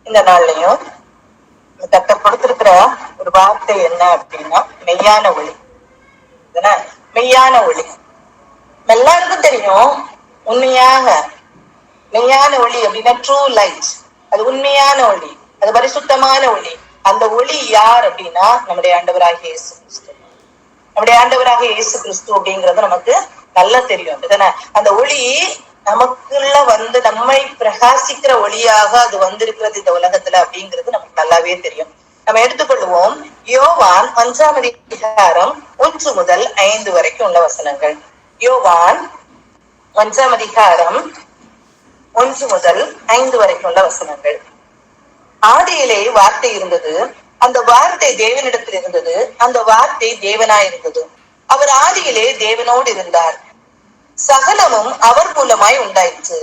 இந்த நாள்லயும் கர்த்தர் கொடுத்திருக்கிற ஒரு வார்த்தை என்ன அப்படின்னா மெய்யான ஒளி. மெய்யான ஒளி எல்லாருக்கும் தெரியும். உண்மையாக மெய்யான ஒளி அப்படின்னா ட்ரூ லைட், அது உண்மையான ஒளி, அது பரிசுத்தமான ஒளி. அந்த ஒளி யார் அப்படின்னா நம்முடைய ஆண்டவராகிய இயேசு கிறிஸ்து. நம்முடைய ஆண்டவராகிய இயேசு கிறிஸ்து அப்படிங்கிறது நமக்கு நல்லா தெரியும். அப்படிதானே? அந்த ஒளி நமக்குள்ள வந்து நம்மை பிரகாசிக்கிற ஒளியாக அது வந்திருக்கிறது இந்த உலகத்துல அப்படிங்கிறது நமக்கு நல்லாவே தெரியும். நம்ம எடுத்துக்கொள்வோம் யோவான் 5ஆம் அதிகாரம் 1 முதல் 5 வரைக்கும் உள்ள வசனங்கள். யோவான் 5ஆம் அதிகாரம் 1 முதல் 5 வரைக்கும் உள்ள வசனங்கள். ஆதியிலே வார்த்தை இருந்தது, அந்த வார்த்தை தேவனிடத்தில் இருந்தது, அந்த வார்த்தை தேவனாயிருந்தது. அவர் ஆதியிலே தேவனோடு இருந்தார். சகலமும் அவர் மூலமாய் உண்டாயிற்று,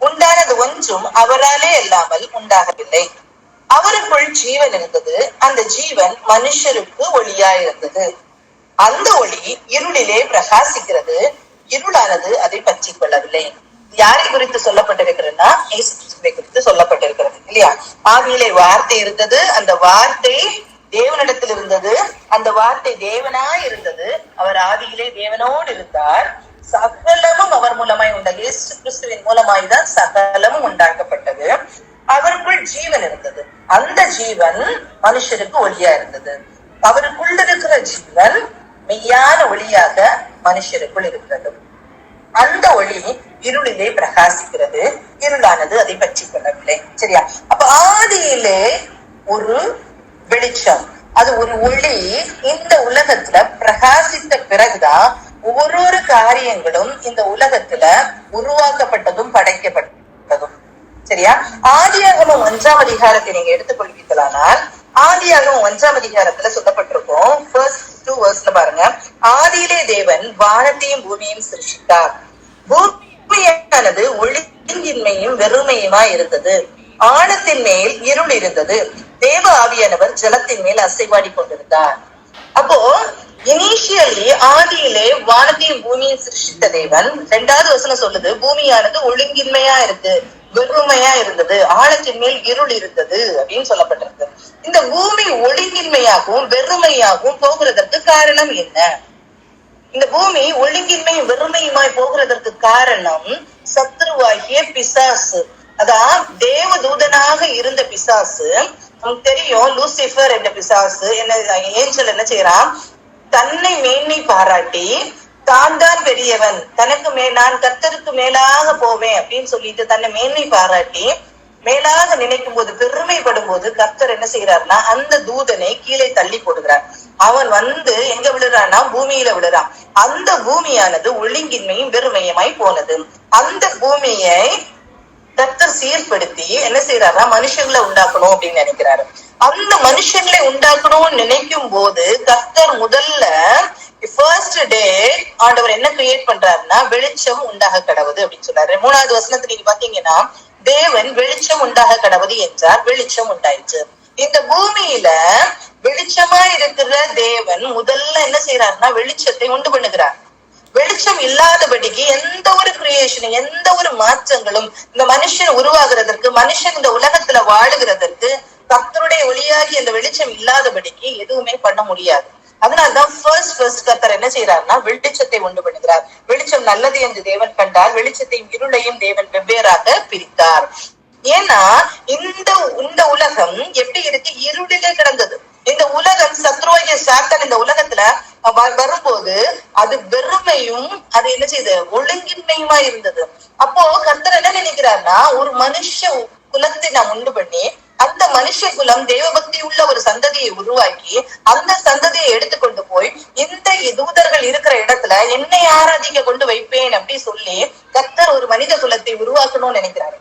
உண்டானது ஒன்றும் அவராலே அல்லாமல் உண்டாகவில்லை. அவருக்குள் ஜீவன் இருந்தது, அந்த ஜீவன் மனுஷருக்கு ஒளியாயிருந்தது. அந்த ஒளி இருளிலே பிரகாசிக்கிறது, இருளானது அதை பற்றி கொள்ளவில்லை. யாரை குறித்து சொல்லப்பட்டிருக்கிறதுனா இயேசு கிறிஸ்துவை குறித்து சொல்லப்பட்டிருக்கிறது இல்லையா? ஆதியிலே வார்த்தை இருந்தது, அந்த வார்த்தை தேவனிடத்தில் இருந்தது, அந்த வார்த்தை தேவனாய் இருந்தது. அவர் ஆதியிலே தேவனோடு இருந்தார். சகலமும் அவர் மூலமாய் உண்டாக, இயேசு கிறிஸ்துவின் மூலமாய் தான் சகலமும் உண்டாக்கப்பட்டது. அவருக்குள் ஜீவன் இருந்தது, அந்த ஜீவன் மனுஷருக்கு ஒளியா இருந்தது. அவருக்குள்ள இருக்கிற ஜீவன் மெய்யான ஒளியாக மனுஷருக்குள் இருக்கிறது. அந்த ஒளி இருளிலே பிரகாசிக்கிறது, இருளானது அதை பற்றி கொள்ளவில்லை. சரியா? அப்ப ஆதியிலே ஒரு வெளிச்சம், அது ஒரு ஒளி இந்த உலகத்துல பிரகாசித்த பிறகுதான் ஒவ்வொரு காரியங்களும் இந்த உலகத்துல உருவாக்கப்பட்டதும் படைக்கப்பட்டதும். சரியா? ஆதியாகமம் 1ஆம் அதிகாரத்தை நீங்க எடுத்துக்கொள்வீர்களானால், ஆதியாகமம் 1ஆம் அதிகாரத்துல சொல்லப்பட்டிருக்கும் first 2 verse பாருங்க. ஆதியிலே தேவன் வானத்தையும் பூமியையும் சிருஷ்டித்தார். பூமியானது ஒழுங்கின்மையும் வெறுமையுமா இருந்தது, ஆழத்தின் மேல் இருள் இருந்தது, தேவ ஆவியானவர் ஜலத்தின் மேல் அசைவாடி கொண்டிருந்தார். அப்போ இனிஷியலி ஆதியிலே வானத்தையும் பூமியையும் சிருஷ்டித்த தேவன் 2வது வசனம் சொல்லுது, பூமியானது ஒழுங்கின்மையா இருக்கு, வெறுமையா இருந்தது, ஆழத்தின் மேல் இருள் இருந்தது அப்படின்னு சொல்லப்பட்டிருக்கு. இந்த பூமி ஒழுங்கின்மையாகவும் வெறுமையாகவும் போகிறதற்கு காரணம் என்ன? இந்த பூமி ஒழுங்கின்மையும் வெறுமையுமாய் போகிறதற்கு காரணம் சத்ருவாகிய பிசாசு. அதான் தேவ தூதனாக இருந்த பிசாசு. நமக்கு தெரியும் லூசிபர் என்ற பிசாசு ஏஞ்சல் என்ன செய்யறான்? தன்னை மேன்மை பாராட்டி தான் தான் பெரியவன், தனக்கு நான் கர்த்தருக்கு மேலாக போவேன் அப்படின்னு சொல்லிட்டு தன்னை மேன்மை பாராட்டி மேலாக நினைக்கும் போது, பெருமைப்படும் போது கர்த்தர் என்ன செய்யறாருன்னா அந்த தூதனை கீழே தள்ளி போடுகிறார். அவன் வந்து எங்க விழுறான்னா பூமியில விழுறான். அந்த பூமியானது ஒழுங்கின்மையும் வெறுமையுமாய் போனது. அந்த பூமியை கர்த்தர் சீர்படுத்தி என்ன செய்யறாரா? மனுஷங்களை உண்டாக்கணும் அப்படின்னு நினைக்கிறாரு. அந்த மனுஷங்களை உண்டாக்கணும்னு நினைக்கும் போது கர்த்தர் முதல்ல ஃபர்ஸ்ட் டே ஆண்டவர் என்ன கிரியேட் பண்றாருன்னா வெளிச்சம் உண்டாக கடவுது அப்படின்னு சொல்றாரு. 3வது வசனத்துல நீங்க பாத்தீங்கன்னா தேவன் வெளிச்சம் உண்டாக கடவுது என்றார், வெளிச்சம் உண்டாயிற்று. இந்த பூமியில வெளிச்சமா இருக்கிற தேவன் முதல்ல என்ன செய்யறாருன்னா வெளிச்சத்தை உண்டு பண்ணுகிறார். வெளிச்சம் இல்லாதபடிக்கு எந்த ஒரு கிரியேஷனும் எந்த ஒரு மாற்றங்களும் இந்த மனுஷன் உருவாகிறதற்கு, மனுஷன் இந்த உலகத்துல வாழுகிறதற்கு கர்த்தருடைய ஒளியாகி அந்த வெளிச்சம் இல்லாதபடிக்கு எதுவுமே பண்ண முடியாது. அதனால்தான் ஃபர்ஸ்ட் கர்த்தர் என்ன செய்யறாருன்னா வெளிச்சத்தை உண்டு பண்ணுகிறார். வெளிச்சம் நல்லது என்று தேவன் கண்டார், வெளிச்சத்தையும் இருளையும் தேவன் வெவ்வேறாக பிரித்தார். ஏன்னா இந்த உலகம் எப்படி இருக்கு? இருளிலே கிடந்தது. இந்த உலகம் சத்ருவாகிய சாத்தான் இந்த உலகத்துல வரும்போது அது வெறுமையும் அது என்ன செய்யுது? ஒழுங்கின்மையுமா இருந்தது. அப்போ கர்த்தர் என்ன நினைக்கிறார்னா ஒரு மனுஷ குலத்தை நாம் உண்டு பண்ணி அந்த மனுஷ குலம் தேவபக்தி உள்ள ஒரு சந்ததியை உருவாக்கி அந்த சந்ததியை எடுத்துக்கொண்டு போய் இந்த தூதர்கள் இருக்கிற இடத்துல என்னை ஆராதிக்க கொண்டு வைப்பேன் அப்படி சொல்லி கர்த்தர் ஒரு மனித குலத்தை உருவாக்கணும்னு நினைக்கிறாரு.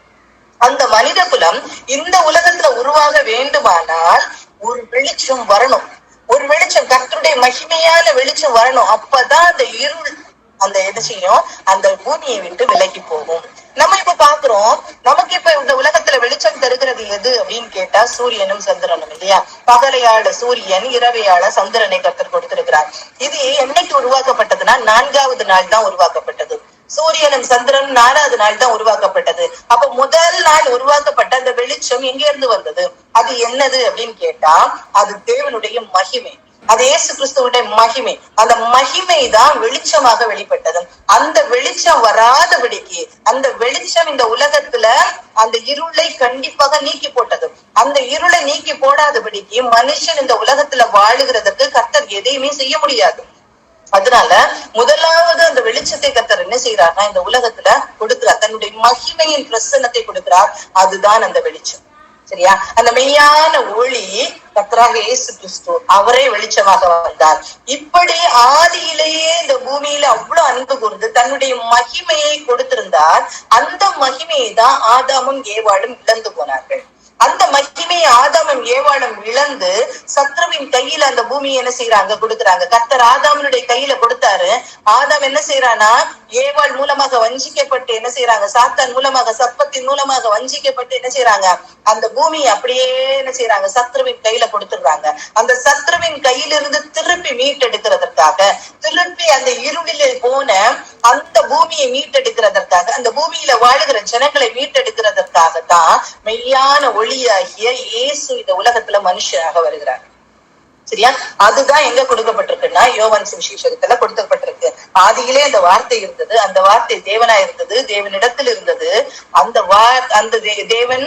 அந்த மனித குலம் இந்த உலகத்துல உருவாக வேண்டுமானால் ஒரு வெளிச்சம் வரணும், ஒரு வெளிச்சம் கர்த்தருடைய மகிமையான வெளிச்சம் வரணும். அப்பதான் அந்த இருள் அந்த என்ன செய்யும்? அந்த பூமியை விட்டு விலகி போகும். நம்ம இப்ப பாக்குறோம், நமக்கு இப்ப இந்த உலகத்துல வெளிச்சம் தருகிறது எது அப்படின்னு கேட்டா சூரியனும் சந்திரனும் இல்லையா? பகலையாள சூரியன், இரவையாள சந்திரனை கர்த்தர் கொடுத்திருக்கிறார். இது என்னைக்கு உருவாக்கப்பட்டதுன்னா 4வது நாள் தான் உருவாக்கப்பட்டது. சூரியனும் சந்திரனும் 4வது நாள் தான் உருவாக்கப்பட்டது. அப்ப முதல் நாள் உருவாக்கப்பட்ட அந்த வெளிச்சம் எங்க இருந்து வந்தது? அது என்னது அப்படின்னு கேட்டா, அது தேவனுடைய மகிமை, அது இயேசு கிறிஸ்துவுடைய மகிமை. அந்த மகிமை தான் வெளிச்சமாக வெளிப்பட்டது. அந்த வெளிச்சம் வராதபடிக்கு, அந்த வெளிச்சம் இந்த உலகத்துல அந்த இருளை கண்டிப்பாக நீக்கி போட்டது. அந்த இருளை நீக்கி போடாதபடிக்கு மனுஷன் இந்த உலகத்துல வாழுகிறதுக்கு கர்த்தர் எதையுமே செய்ய முடியாது. அதனால முதலாவது அந்த வெளிச்சத்தை கர்த்தர் என்ன செய்யறாருன்னா இந்த உலகத்துல கொடுக்கிறார், தன்னுடைய மகிமையின் பிரசன்னத்தை கொடுக்கிறார். அதுதான் அந்த வெளிச்சம். சரியா? அந்த மெய்யான ஒளி கர்த்தராக இயேசு கிறிஸ்து, அவரே வெளிச்சமாக வந்தார். இப்படி ஆதியிலேயே இந்த பூமியில அவ்வளவு அன்பு கூர்ந்து தன்னுடைய மகிமையை கொடுத்திருந்தார். அந்த மகிமையை தான் ஆதாமும் ஏவாளும் இழந்து போனார்கள். அந்த மகிமையை ஆதாமும் ஏவாளும் இழந்து சத்ருவின் கையில அந்த பூமியை என்ன செய்யறாங்க? கொடுக்குறாங்க. கர்த்தர் ஆதாமனுடைய கையில கொடுத்தாரு. ஆதாம் என்ன செய்யறானா, ஏவாள் மூலமாக வஞ்சிக்கப்பட்டு என்ன செய்யறாங்க? சாத்தான் மூலமாக, சர்ப்பத்தின் மூலமாக வஞ்சிக்கப்பட்டு என்ன செய்யறாங்க? அந்த பூமியை அப்படியே என்ன செய்யறாங்க? சத்ருவின் கையில கொடுத்துடுறாங்க. அந்த சத்ருவின் கையிலிருந்து திருப்பி மீட்டெடுக்கிறதற்காக, திருப்பி அந்த இருளிலே போன அந்த பூமியை மீட்டெடுக்கிறதற்காக, அந்த பூமியில வாழுகிற ஜனங்களை மீட்டெடுக்கிறதற்காகத்தான் மெய்யான ஒளியாகிய இயேசு இந்த உலகத்துல மனுஷனாக வருகிறார். சரியா? அதுதான் எங்க கொடுக்கப்பட்டிருக்குன்னா யோவான் சுவிசேஷத்துல கொடுக்கப்பட்டிருக்கு. ஆதியிலே அந்த வார்த்தை இருந்தது, அந்த வார்த்தை தேவனா இருந்தது, தேவனிடத்தில் இருந்தது. அந்த தேவன்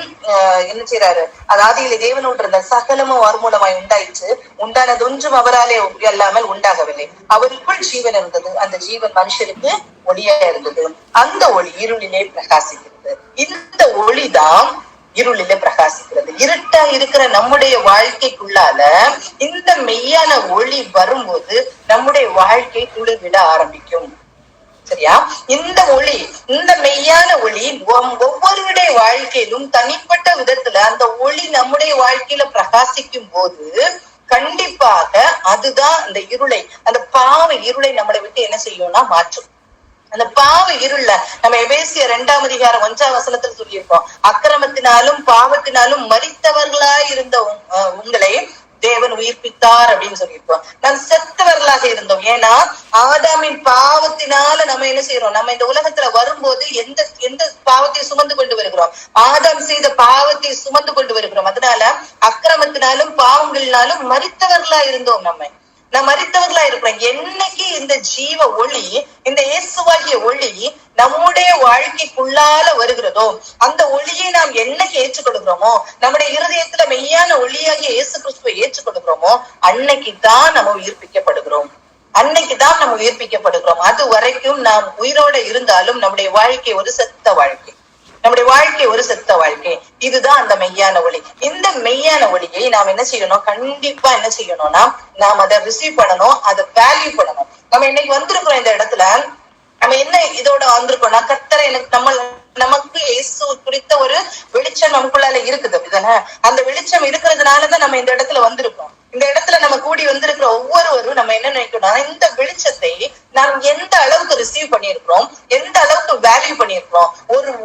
என்ன செய்யறாரு? அது ஆதியிலே தேவனோடு இருந்த சகலமும் அவர் மூலமாய் உண்டாயிற்று, உண்டானது ஒன்றும் அவராலே அல்லாமல் உண்டாகவில்லை. அவருக்குள் ஜீவன் இருந்தது, அந்த ஜீவன் மனுஷருக்கு ஒளியா இருந்தது. அந்த ஒளி இருளிலே பிரகாசிக்கிறது. இந்த ஒளிதான் இருளில பிரகாசிக்கிறது. இருட்டா இருக்கிற நம்முடைய வாழ்க்கைக்குள்ளால இந்த மெய்யான ஒளி வரும்போது நம்முடைய வாழ்க்கை குளிர்விட ஆரம்பிக்கும். சரியா? இந்த ஒளி, இந்த மெய்யான ஒளி ஒவ்வொருடைய வாழ்க்கையிலும் தனிப்பட்ட விதத்துல அந்த ஒளி நம்முடைய வாழ்க்கையில பிரகாசிக்கும் போது கண்டிப்பாக அதுதான் அந்த இருளை, அந்த பாவ இருளை நம்மளை விட்டு என்ன செய்யும்னா மாற்றும். அந்த பாவ இருள நம்ம எபேசியர் 2ஆம் அதிகாரம் 1ஆம் வசனத்தில் சொல்லியிருக்கோம், அக்கிரமத்தினாலும் பாவத்தினாலும் மரித்தவர்களாய் இருந்த உங்களை தேவன் உயிர்ப்பித்தார் அப்படின்னு சொல்லியிருக்கோம். நாம் செத்தவர்களாக இருந்தோம். ஏன்னா ஆதாமின் பாவத்தினால நம்ம என்ன செய்யறோம்? நம்ம இந்த உலகத்துல வரும்போது எந்த பாவத்தை சுமந்து கொண்டு வருகிறோம்? ஆதாம் செய்த பாவத்தை சுமந்து கொண்டு வருகிறோம். அதனால அக்கிரமத்தினாலும் பாவங்களினாலும் மரித்தவர்களா இருந்தோம். நான் மரித்தவர்களா இருக்கிறேன். என்னைக்கு இந்த ஜீவ ஒளி, இந்த இயேசுவாகிய ஒளி நம்முடைய வாழ்க்கைக்குள்ளால வருகிறதோ, அந்த ஒளியை நாம் என்னைக்கு ஏற்றுக்கொடுக்கிறோமோ, நம்முடைய இருதயத்துல மெய்யான ஒளியாகிய இயேசு கிறிஸ்துவை ஏற்றுக்கொடுக்கிறோமோ, அன்னைக்குதான் நம்ம உயிர்ப்பிக்கப்படுகிறோம். அன்னைக்குதான் நம்ம உயிர்ப்பிக்கப்படுகிறோம். அது வரைக்கும் நாம் உயிரோட இருந்தாலும் நம்முடைய வாழ்க்கை ஒரு செத்த வாழ்க்கை, நம்முடைய வாழ்க்கை ஒரு செத்த வாழ்க்கை. இதுதான் அந்த மெய்யான ஒளி. இந்த மெய்யான ஒளியை நாம் என்ன செய்யணும்? கண்டிப்பா என்ன செய்யணும்னா நாம் அதை ரிசீவ் பண்ணணும், அதை வேல்யூ பண்ணணும். நம்ம இன்னைக்கு வந்திருக்கிறோம் இந்த இடத்துல, நம்ம என்ன இதோட வந்திருக்கோம்னா, கர்த்தரை நமக்கு இயேசு குறித்த ஒரு வெளிச்சம் நமக்குள்ளால இருக்குது. அப்படிதானே? அந்த வெளிச்சம் இருக்கிறதுனாலதான் நம்ம இந்த இடத்துல வந்திருக்கோம். இந்த இடத்துல நம்ம கூடி வந்திருக்கிற ஒவ்வொருவரும் நம்ம என்ன நினைக்கணும்னா, இந்த வெளிச்சத்தை நாம் எந்த அளவுக்கு ரிசீவ் பண்ணியிருக்கிறோம், எந்த அளவுக்கு வேல்யூ பண்ணியிருக்கிறோம்.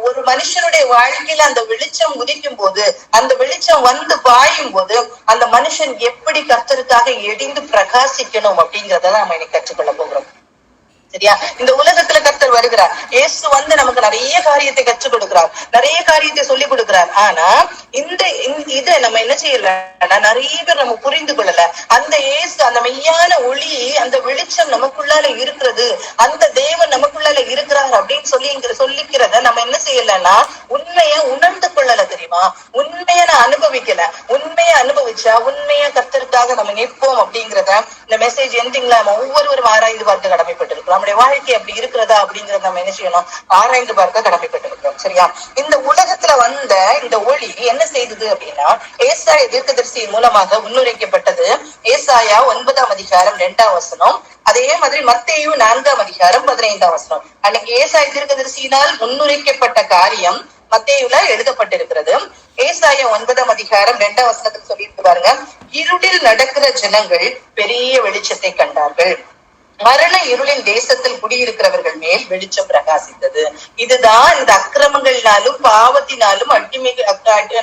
ஒரு மனுஷனுடைய வாழ்க்கையில அந்த வெளிச்சம் உதிக்கும் போது, அந்த வெளிச்சம் வந்து பாயும் போது, அந்த மனுஷன் எப்படி கர்த்தருக்காக எரிந்து பிரகாசிக்கணும் அப்படிங்கிறத நம்ம இன்னைக்கு கற்றுக்கொள்ள போகிறோம். சரியா? இந்த உலகத்துல கர்த்தர் வருகிறார். இயேசு வந்து நமக்கு நிறைய காரியத்தை கற்றுக் கொடுக்கிறார், நிறைய காரியத்தை சொல்லி கொடுக்கிறார். ஆனா இதை நம்ம என்ன செய்யல, நிறைய பேர் நம்ம புரிந்து கொள்ளல. அந்த இயேசு, அந்த மெய்யான ஒளி, அந்த வெளிச்சம் நமக்குள்ளால இருக்கிறது, அந்த தேவன் நமக்குள்ளால இருக்கிறார் அப்படின்னு சொல்லிக்கிறத நம்ம என்ன செய்யலன்னா உண்மையை உணர்ந்து கொள்ளல. தெரியுமா? உண்மையை நான் அனுபவிக்கல. உண்மையை அனுபவிச்சா உண்மையா கர்த்தருக்காக நம்ம நிற்போம் அப்படிங்கிறத இந்த மெசேஜ் எண்டிங்ல நம்ம ஒவ்வொருவரும் ஆராய்ந்து பார்க்க கடமைப்பட்டிருக்கிறோம். நம்முடைய வாழ்க்கை அப்படி இருக்கிறதா அப்படிங்கறத நம்ம என்ன செய்யணும்? ஆராய்ந்து பார்க்க கடமைப்பட்டிருக்கிறோம். சரியா? இந்த உலகத்துல வந்த இந்த ஒளி என்ன செய்தது அப்படின்னா, ஏசாயா தீர்க்கதரிசியின் மூலமாக முன்னுரைக்கப்பட்டது. ஏசாயா 9ஆம் அதிகாரம் 2ஆம் வசனம், அதே மாதிரி மத்தேயு 4ஆம் அதிகாரம் 15ஆம் வசனம். அன்னைக்கு ஏசாயா தீர்க்கதரிசியினால் முன்னுரைக்கப்பட்ட காரியம் மத்தேயுல எழுதப்பட்டிருக்கிறது. ஏசாயா 9ஆம் அதிகாரம் 2ஆம் வசனத்தில் சொல்லியிருக்கு பாருங்க, இருளில் நடக்கிற ஜனங்கள் பெரிய வெளிச்சத்தை கண்டார்கள், மரண இருளின் தேசத்தில் குடியிருக்கிறவர்கள் மேல் வெளிச்சம் பிரகாசித்தது. இதுதான் இந்த அக்கிரமங்களினாலும் பாவத்தினாலும்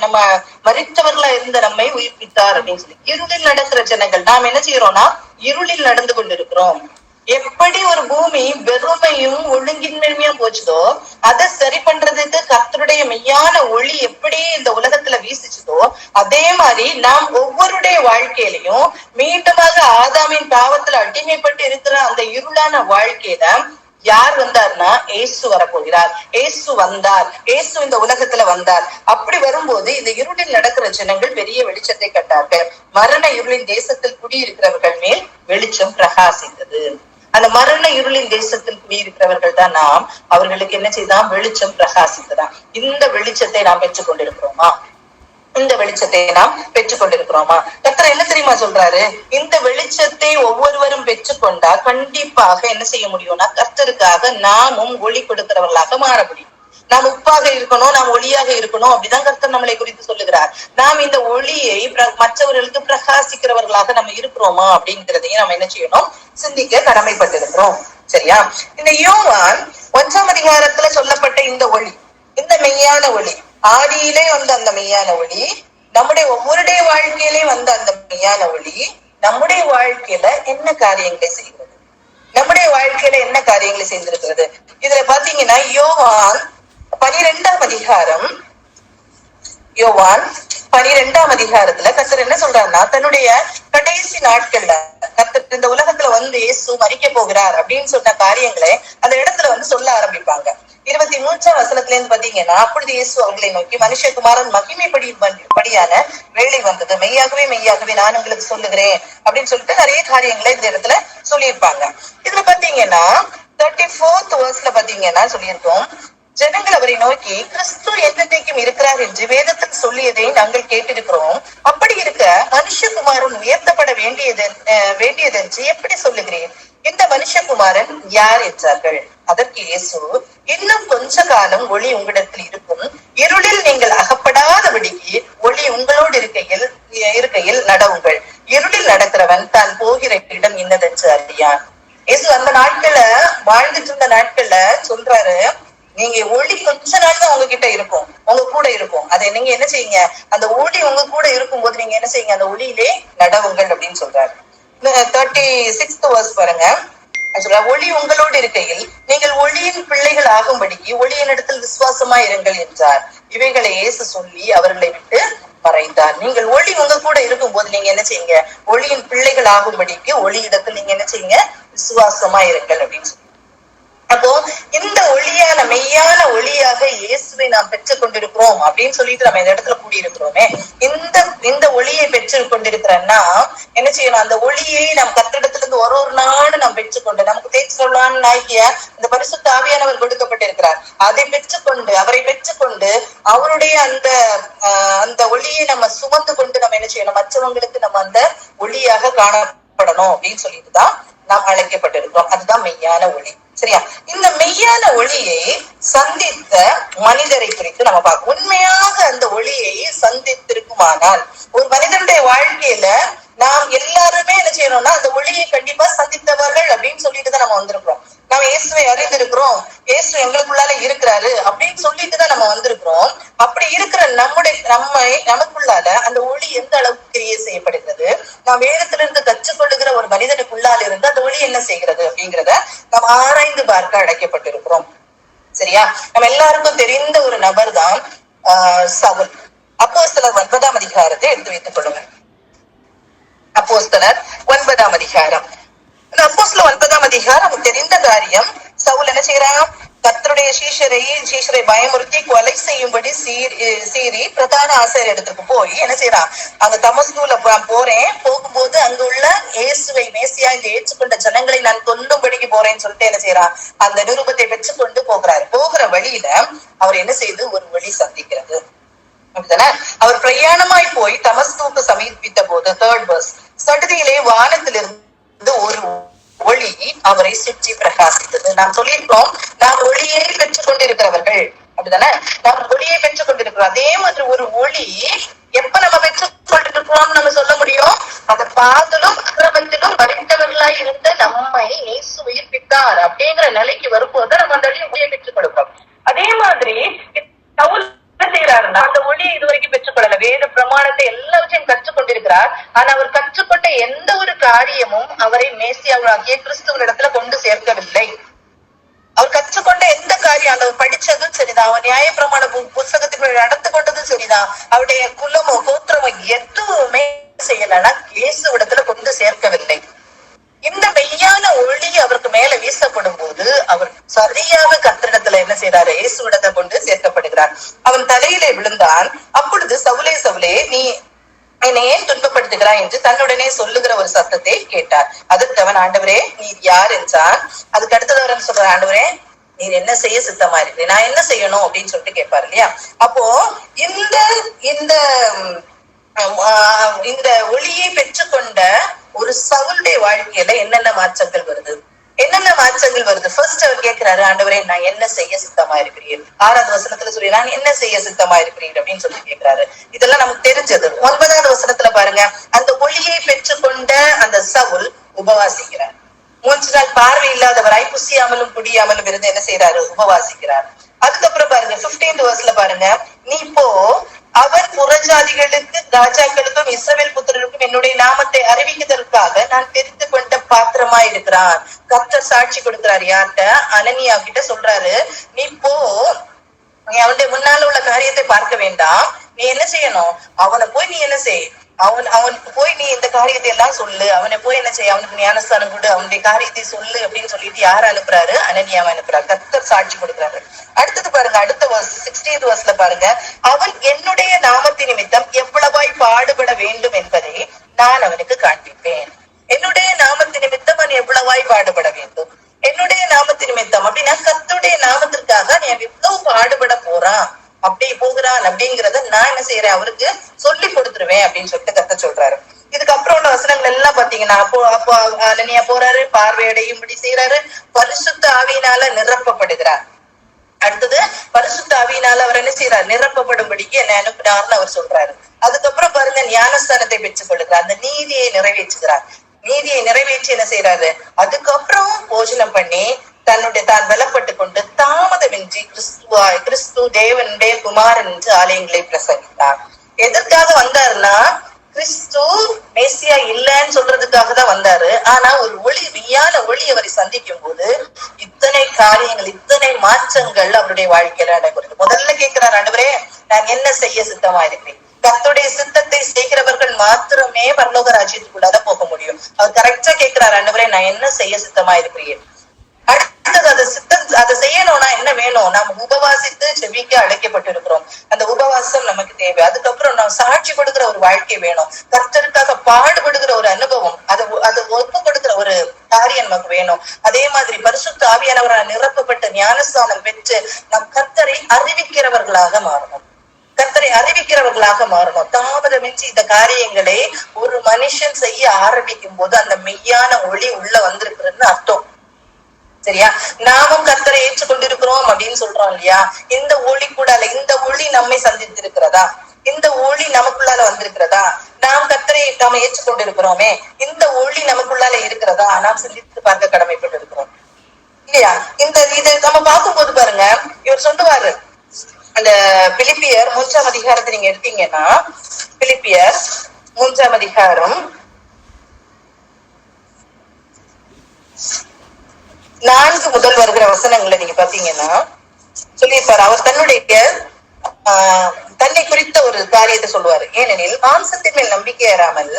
நம்ம மரித்தவர்களா இருந்த நம்மை உயிர்ப்பித்தார் அப்படின்னு சொல்லி. இருளில் நடக்கிற ஜனங்கள், நாம் என்ன செய்யறோம்னா இருளில் நடந்து கொண்டிருக்கிறோம். எப்படி ஒரு பூமி வெறுமையும் ஒழுங்கின்மையுமா போச்சுதோ, அதை சரி பண்றதுக்கு கர்த்தருடைய மெய்யான ஒளி எப்படி இந்த உலகத்துல வீசிச்சுதோ, அதே மாதிரி நாம் ஒவ்வொருடைய வாழ்க்கையிலையும் மீண்டுமாக ஆதாமின் பாவத்துல அடிமைப்பட்டு இருக்கிற அந்த இருளான வாழ்க்கையில யார் வந்தார்னா ஏசு வரப்போகிறார். ஏசு வந்தார். ஏசு இந்த உலகத்துல வந்தார். அப்படி வரும்போது இந்த இருளில் நடக்கிற ஜனங்கள் பெரிய வெளிச்சத்தை கண்டார்கள். மரண இருளின் தேசத்தில் குடியிருக்கிறவர்கள் மேல் வெளிச்சம் பிரகாசித்தது. அந்த மரண இருளின் தேசத்தில் குடியிருக்கிறவர்கள் தான் நாம். அவர்களுக்கு என்ன செய்தான்? வெளிச்சம் பிரகாசித்ததான். இந்த வெளிச்சத்தை நாம் பெற்றுக் கொண்டிருக்கிறோமா? இந்த வெளிச்சத்தை நாம் பெற்றுக் கொண்டிருக்கிறோமா? கர்த்தர் என்ன தெரியுமா சொல்றாரு? இந்த வெளிச்சத்தை ஒவ்வொருவரும் பெற்றுக்கொண்டா கண்டிப்பாக என்ன செய்ய முடியும்னா, கர்த்தருக்காக நாமும் ஒளி கொடுக்கிறவர்களாக மாற முடியும். நாம் உப்பாக இருக்கணும், நாம் ஒளியாக இருக்கணும், அப்படிதான் கர்த்தர் நம்மளை குறித்து சொல்லுகிறார். நாம் இந்த ஒளியை மற்றவர்களுக்கு பிரகாசிக்கிறவர்களாக நம்ம இருக்கிறோமா அப்படிங்கிறதையும் நம்ம என்ன செய்யணும்? சிந்திக்க கடமைப்பட்டிருக்கிறோம். சரியா? இந்த யோவான் 1ஆம் அதிகாரத்துல சொல்லப்பட்ட இந்த ஒளி, இந்த மெய்யான ஒளி, ஆதியிலே வந்த அந்த மெய்யான ஒளி, நம்முடைய ஒவ்வொருடைய வாழ்க்கையிலே வந்த அந்த மெய்யான ஒளி நம்முடைய வாழ்க்கையில என்ன காரியங்களை செய்கிறது? நம்முடைய வாழ்க்கையில என்ன காரியங்களை செய்திருக்கிறது? இதுல பாத்தீங்கன்னா யோவான் 12ஆம் அதிகாரம், யோவான் 12ஆம் அதிகாரத்துல கர்த்தர் என்ன சொல்றாருன்னா, தன்னுடைய கடைசி நாட்கள்ல கர்த்தர் இந்த உலகத்துல வந்து இயேசு மரிக்க போகிறார் அப்படின்னு சொன்ன காரியங்களை அந்த இடத்துல வந்து சொல்ல ஆரம்பிப்பாங்க. 23ஆம் வசனத்துல இருந்து பாத்தீங்கன்னா, அப்பொழுது இயேசு அவர்களை நோக்கி, மனுஷகுமாரன் மகிமைப்படியான வேலை வந்தது, மெய்யாகவே மெய்யாகவே நான் உங்களுக்கு சொல்லுகிறேன் அப்படின்னு சொல்லிட்டு நிறைய காரியங்களை இந்த இடத்துல சொல்லியிருப்பாங்க. இதுல பாத்தீங்கன்னா 34th verseல பாத்தீங்கன்னா சொல்லியிருக்கோம், ஜனங்கள் அவரை நோக்கி, கிறிஸ்து என்னைக்கும் இருக்கிறார் என்று வேதத்தில் சொல்லியதை நாங்கள் கேட்டிருக்கிறோம். அப்படி இருக்க மனுஷகுமாரன் உயர்த்தப்பட வேண்டியதென்று எப்படி சொல்லுகிறேன்? இந்த மனுஷகுமாரன் யார் என்றார்கள். அதற்கு இயேசு, இன்னும் கொஞ்ச காலம் ஒளி உங்களிடத்தில் இருக்கும், இருளில் நீங்கள் அகப்படாதபடிக்கு ஒளி உங்களோடு இருக்கையில் நடவுங்கள். இருளில் நடக்கிறவன் தான் போகிற இடம் இன்னதென்று அறியான். இயேசு அந்த நாட்கள்ல வாழ்ந்துட்டு இருந்த நாட்கள்ல சொல்றாரு, நீங்க ஒளி கொஞ்ச நாள் தான் உங்ககிட்ட இருக்கும், உங்க கூட இருக்கும். அதை நீங்க என்ன செய்யுங்க? அந்த ஒளி உங்க கூட இருக்கும் போது நீங்க என்ன செய்யுங்க? அந்த ஒளியிலே நடவுங்கள் அப்படின்னு சொல்றாரு. 36th verse பாருங்க. ஒளி உங்களோடு இருக்கையில் நீங்கள் ஒளியின் பிள்ளைகள் ஆகும்படிக்கு ஒளியின் இடத்தில் விசுவாசமா இருங்கள் என்றார். இவைகளை இயேசு சொல்லி அவர்களை விட்டு மறைந்தார். நீங்கள் ஒளி உங்க கூட இருக்கும் போது நீங்க என்ன செய்யுங்க? ஒளியின் பிள்ளைகள் ஆகும்படிக்கு ஒளி இடத்தில் நீங்க என்ன செய்யுங்க? விசுவாசமா இருங்கள் அப்படின்னு சொல்லி. அப்போ இந்த ஒளியான மெய்யான ஒளியாக இயேசுவை நாம் பெற்றுக் கொண்டிருக்கிறோம் அப்படின்னு சொல்லிட்டு நம்ம இந்த இடத்துல கூடியிருக்கிறோமே. இந்த ஒளியை பெற்று கொண்டிருக்கிறன்னா என்ன செய்யணும்? அந்த ஒளியை நாம் கர்த்தரிடத்துல இருந்து ஒரு நாள் நாம் பெற்றுக்கொண்டு, நமக்கு தேய்ச்சலான நாய்க்கிய இந்த பரிசுத்த ஆவியானவர் கொடுக்கப்பட்டிருக்கிறார். அதை பெற்றுக்கொண்டு, அவரை பெற்றுக்கொண்டு, அவருடைய அந்த ஒளியை நம்ம சுமந்து கொண்டு நம்ம என்ன செய்யணும்? மற்றவங்களுக்கு நம்ம அந்த ஒளியாக காணப்படணும் அப்படின்னு சொல்லிட்டுதான் நாம் அழைக்கப்பட்டிருக்கிறோம். அதுதான் மெய்யான ஒளி. சரியா? இந்த மெய்யான ஒளியை சந்தித்த மனிதரை குறித்து நம்ம பார்க்கணும். உண்மையாக அந்த ஒளியை சந்தித்திருக்குமானால் ஒரு மனிதனுடைய வாழ்க்கையில நாம் எல்லாருமே என்ன செய்யணும்னா அந்த ஒளியை கண்டிப்பா சந்தித்தவர்கள் அப்படின்னு சொல்லிட்டு தான் நம்ம வந்திருக்கிறோம். நம்ம இயேசுவை அறிந்திருக்கிறோம், இயேசு எங்களுக்குள்ளால இருக்கிறாரு அப்படின்னு சொல்லிட்டு தான் நம்ம வந்திருக்கிறோம். அப்படி இருக்கிற நமக்குள்ளால அந்த ஒளி எந்த அளவுக்கு கிரியை செய்யப்படுகிறது, நாம் வேதத்திலிருந்து கற்றுக்கொள்ளுகிற ஒரு மனிதனுக்குள்ளால இருந்து அந்த ஒளி என்ன செய்கிறது அப்படிங்கிறத நாம் ஆராய்ந்து பார்க்க அழைக்கப்பட்டிருக்கிறோம். சரியா? நம்ம எல்லாருக்கும் தெரிந்த ஒரு நபர் தான் சவுல். அப்போஸ்தலர் 9ஆம் அதிகாரத்தை எடுத்து வைத்துக் கொள்ளுங்க. அப்போஸ்தலர் 9ஆம் அதிகாரம். அப்போஸ்தலர் 9ஆம் அதிகாரம் தெரிந்த காரியம். சவுல் என்ன செய்யறான்? கர்த்தருடைய சீஷரை பயமுறுத்தி கொலை செய்யும்படி சீறி பிரதான ஆசிரியர் இடத்துக்கு போய் என்ன செய்யறான்? அங்க தமஸ்குல போகும்போது அங்க உள்ள இயேசுவை மேசியா இந்த ஏற்றுக்கொண்ட ஜனங்களை நான் கொல்லும்படிக்கு போறேன்னு சொல்லிட்டு என்ன செய்யறான்? அந்த நிருபத்தை பெற்றுக்கொண்டு போகிறாரு. போகிற வழியில அவர் என்ன செய்து ஒரு வழி சந்திக்கிறது. அவர் பிரயாணமாய் போய் தமஸ்குவுக்கு சமீபித்த போது 3rd verse, சடுதியிலே வானத்திலிருந்து ஒரு ஒளி அவரை சுற்றி பிரகாசித்தது. நாம் சொல்லியிருக்கோம், நாம் ஒளியை பெற்றுக் கொண்டிருக்கிறவர்கள் அப்படித்தானே? நாம் ஒளியை பெற்றுக் கொண்டிருக்கிறோம். அதே மாதிரி ஒரு ஒளி எப்ப நம்ம பெற்றுக் கொண்டிருக்கிறோம் நம்ம சொல்ல முடியும்? அதை பாதலும் அக்கிரமத்திலும் மறைந்தவர்களாய் இருந்த நம்மை இயேசு உயிர்ப்பித்தார் அப்படிங்கிற நிலைக்கு வரும்போது நம்ம அந்த ஒளியை பெற்றுக் கொடுக்கிறோம். அதே மாதிரி செய்யறாருன்னா அந்த ஒளியை இதுவரைக்கும் பெற்றுக்கொள்ளல. வேத பிரமாணத்தை எல்லாவற்றையும் கற்றுக்கொண்டிருக்கிறார். ஆனா அவர் கற்றுக்கொண்ட எந்த ஒரு காரியமும் அவரை மேசியாவாகிய கிறிஸ்துவனிடத்துல கொண்டு சேர்க்கவில்லை. அவர் கற்றுக்கொண்ட எந்த காரியம், அவர் படிச்சதும் சரிதான், அவர் நியாயப்பிரமாண புஸ்தகத்துக்குள்ள நடந்து கொண்டதும் சரிதான், அவருடைய குலமோ கோத்திரமோ எதுவுமே செய்யலன்னா இயேசுவிடத்துல கொண்டு சேர்க்கவில்லை. இந்த மெய்யான ஒளி அவருக்கு மேல வீசப்படும் போது அவர் சரியாக கர்த்தரிடத்துல என்ன செய்யறாரு, இயேசுவிடத்தை கொண்டு சேர்க்கப்படுகிறார். அவன் தலையிலே விழுந்தான். அப்பொழுது சவுலே சவுலே நீ என்னை ஏன் துன்பப்படுத்துகிறாய் என்று தன்னுடனே சொல்லுகிற ஒரு சத்தத்தை கேட்டார். அதற்கு அவன், ஆண்டவரே நீர் யார் என்றான். அதுக்கு அடுத்தது சொல்ற, ஆண்டவரே நீர் என்ன செய்ய சித்தமா இருக்கு, நான் என்ன செய்யணும் அப்படின்னு சொல்லிட்டு கேட்பாரு இல்லையா. அப்போ இந்த இந்த இந்த ஒளியை பெற்றுக்கொண்ட ஒரு சவுலுடைய வாழ்க்கையில என்னென்ன மாற்றங்கள் வருது, என்னென்ன மாற்றங்கள் வருது. ஃபர்ஸ்ட் அவர் கேட்கிறாரு, ஆண்டவரே நான் என்ன செய்ய சித்தமா இருக்கிறீர். 6வது வசனத்துல சொல்லி நான் என்ன செய்ய சித்தமா இருக்கிறீர் அப்படின்னு சொல்லி கேட்கிறாரு. இதெல்லாம் நமக்கு தெரிஞ்சது. 9வது வசனத்துல பாருங்க, அந்த ஒளியை பெற்றுக்கொண்ட அந்த சவுல் உபவாசிக்கிறார். 3 நாள் பார்வை இல்லாதவராய் புசியாமலும் குடியாமலும் இருந்து என்ன செய்யறாரு, உபவாசிக்கிறார். அதுக்கப்புறம் பாருங்க 15th verseல பாருங்க, நீ போ, அவர் புறஜாதிகளுக்கு ராஜாக்களுக்கும் இஸ்ரவேல் புத்திரருக்கும் என்னுடைய நாமத்தை அறிவிக்கிறதற்காக நான் தெரிந்து கொண்ட பாத்திரமா இருக்கிறான். கர்த்தர் சாட்சி கொடுக்கிறாரு. யார்கிட்ட? அனனியா கிட்ட சொல்றாரு, நீ போ, நீ அவனுடைய முன்னால உள்ள காரியத்தை பார்க்க வேண்டாம், நீ என்ன செய்யணும், அவனை போய் நீ என்ன செய், அவனுக்கு போய் நீ இந்த காரியத்தை எல்லாம் சொல்லு, அவனை போய் என்ன செய்ய, அவனுக்கு ஞானஸ்தானம் கொடு, அவனுடைய காரியத்தை சொல்லு அப்படின்னு சொல்லிட்டு யார் அனுப்புறாரு? அனனியாவை அனுப்புறாரு. கர்த்தர் சாட்சி கொடுக்குறாரு. அடுத்தது பாருங்க, அடுத்த 16th verseல பாருங்க, அவன் என்னுடைய நாமத்தின் நிமித்தம் எவ்வளவாய் பாடுபட வேண்டும் என்பதை நான் அவனுக்கு காண்பிப்பேன். என்னுடைய நாமத்தின் நிமித்தம் அவன் எவ்வளவாய் பாடுபட வேண்டும். என்னுடைய நாமத்தின் நிமித்தம் அப்படின்னா கர்த்தருடைய நாமத்திற்காக நீ எவ்வளவு பாடுபட போறான், அப்படி போகிறான் அப்படிங்கறத நான் என்ன செய்யறேன், அவருக்கு சொல்லி கொடுத்துருவேன் அப்படின்னு சொல்லிட்டு கர்த்தர் சொல்றாரு. இதுக்கப்புறம் உள்ள வசனங்கள் எல்லாம் பாத்தீங்கன்னா, அப்போ அனனியா போறாரு, பார்வையடையும்படி செய்யறாரு, பரிசுத்த ஆவியினால நிரப்பப்படுகிறார். அடுத்தது பரிசுத்த ஆவியினால அவர் என்ன செய்யறாரு, நிரப்பப்படும்படிக்கு என்ன அனுப்பினார்னு அவர் சொல்றாரு. அதுக்கப்புறம் பாருங்க, ஞானஸ்தானத்தை பெற்றுக் கொள்ளுகிறார், அந்த நீதியை நிறைவேற்றுகிறார். நீதியை நிறைவேற்றி என்ன செய்யறாரு, அதுக்கப்புறம் போஜனம் பண்ணி தான் பலப்பட்டு கொண்டு தாமதமின்றி கிறிஸ்து தேவனுடைய குமாரன் என்று ஆலயங்களை பிரசங்கித்தார். எதற்காக வந்தாருன்னா, கிறிஸ்து மேசியா இல்லன்னு சொல்றதுக்காக தான் வந்தாரு. ஆனா ஒரு ஒளி, மெய்யான ஒளி அவரை சந்திக்கும் போது இத்தனை காரியங்கள், இத்தனை மாற்றங்கள் அவருடைய வாழ்க்கையில நடைபெறுது. முதல்ல கேட்கிறார், ஆண்டவரே நான் என்ன செய்ய சித்தமா இருக்கிறேன். கர்த்தருடைய சித்தத்தை செய்கிறவர்கள் மாத்திரமே பரலோக ராஜ்யத்துக்குள்ளாத போக முடியும். அவர் கரெக்டா கேட்கிறார், ஆண்டவரே நான் என்ன செய்ய சித்தமா இருக்கிறேன். அடுத்தது அதை செய்யணும்னா என்ன வேணும், நாம் உபவாசித்து செபிக்க அழைக்கப்பட்டிருக்கிறோம். அந்த உபவாசம் நமக்கு தேவை. அதுக்கப்புறம் நாம் சாட்சி கொடுக்கிற ஒரு வாழ்க்கை வேணும். கர்த்தருக்காக பாடுபடுகிற ஒரு அனுபவம், அது ஒப்பு கொடுக்கிற ஒரு காரியம் நமக்கு வேணும். அதே மாதிரி பரிசுத்த ஆவியானவரால் நிரப்பப்பட்ட ஞானஸ்தானம் பெற்று நம் கர்த்தரை அறிவிக்கிறவர்களாக மாறணும். கர்த்தரை அறிவிக்கிறவர்களாக மாறணும். தாமதமின்றி இந்த காரியங்களை ஒரு மனுஷன் செய்ய ஆரம்பிக்கும் போது அந்த மெய்யான ஒளி உள்ள வந்திருக்கிறதுன்னு அர்த்தம். சரியா? நாமும் கர்த்தரை ஏற்றுக்கொண்டிருக்கிறோம் அப்படின்னு சொல்றோம் இல்லையா? இந்த ஒளி கூட இந்த ஒளி நம்மை சந்தித்திருக்கிறதா? இந்த ஒளி நமக்குள்ளால வந்திருக்கிறதா? நாம் கர்த்தரை நாம ஏற்றுக்கொண்டிருக்கிறோமே, இந்த ஒளி நமக்குள்ளால இருக்கிறதா? நாம் சிந்தித்து பார்க்க கடமைப்பட்டு இருக்கிறோம் இல்லையா? இதை நம்ம பார்க்கும்போது பாருங்க, இவர் சொல்லுவாரு, அந்த பிலிப்பியர் 3ஆம் அதிகாரத்தை நீங்க எடுத்தீங்கன்னா, பிலிப்பியர் 3ஆம் அதிகாரம் 4 முதல் வருகிற வசனங்களை நீங்க பாத்தீங்கன்னா சொல்லியிருப்பாரு. அவர் தன்னை குறித்த ஒரு காரியத்தை சொல்லுவாரு. ஏனெனில் மாம்சத்தின் மேல் நம்பிக்கை ஏறாமல்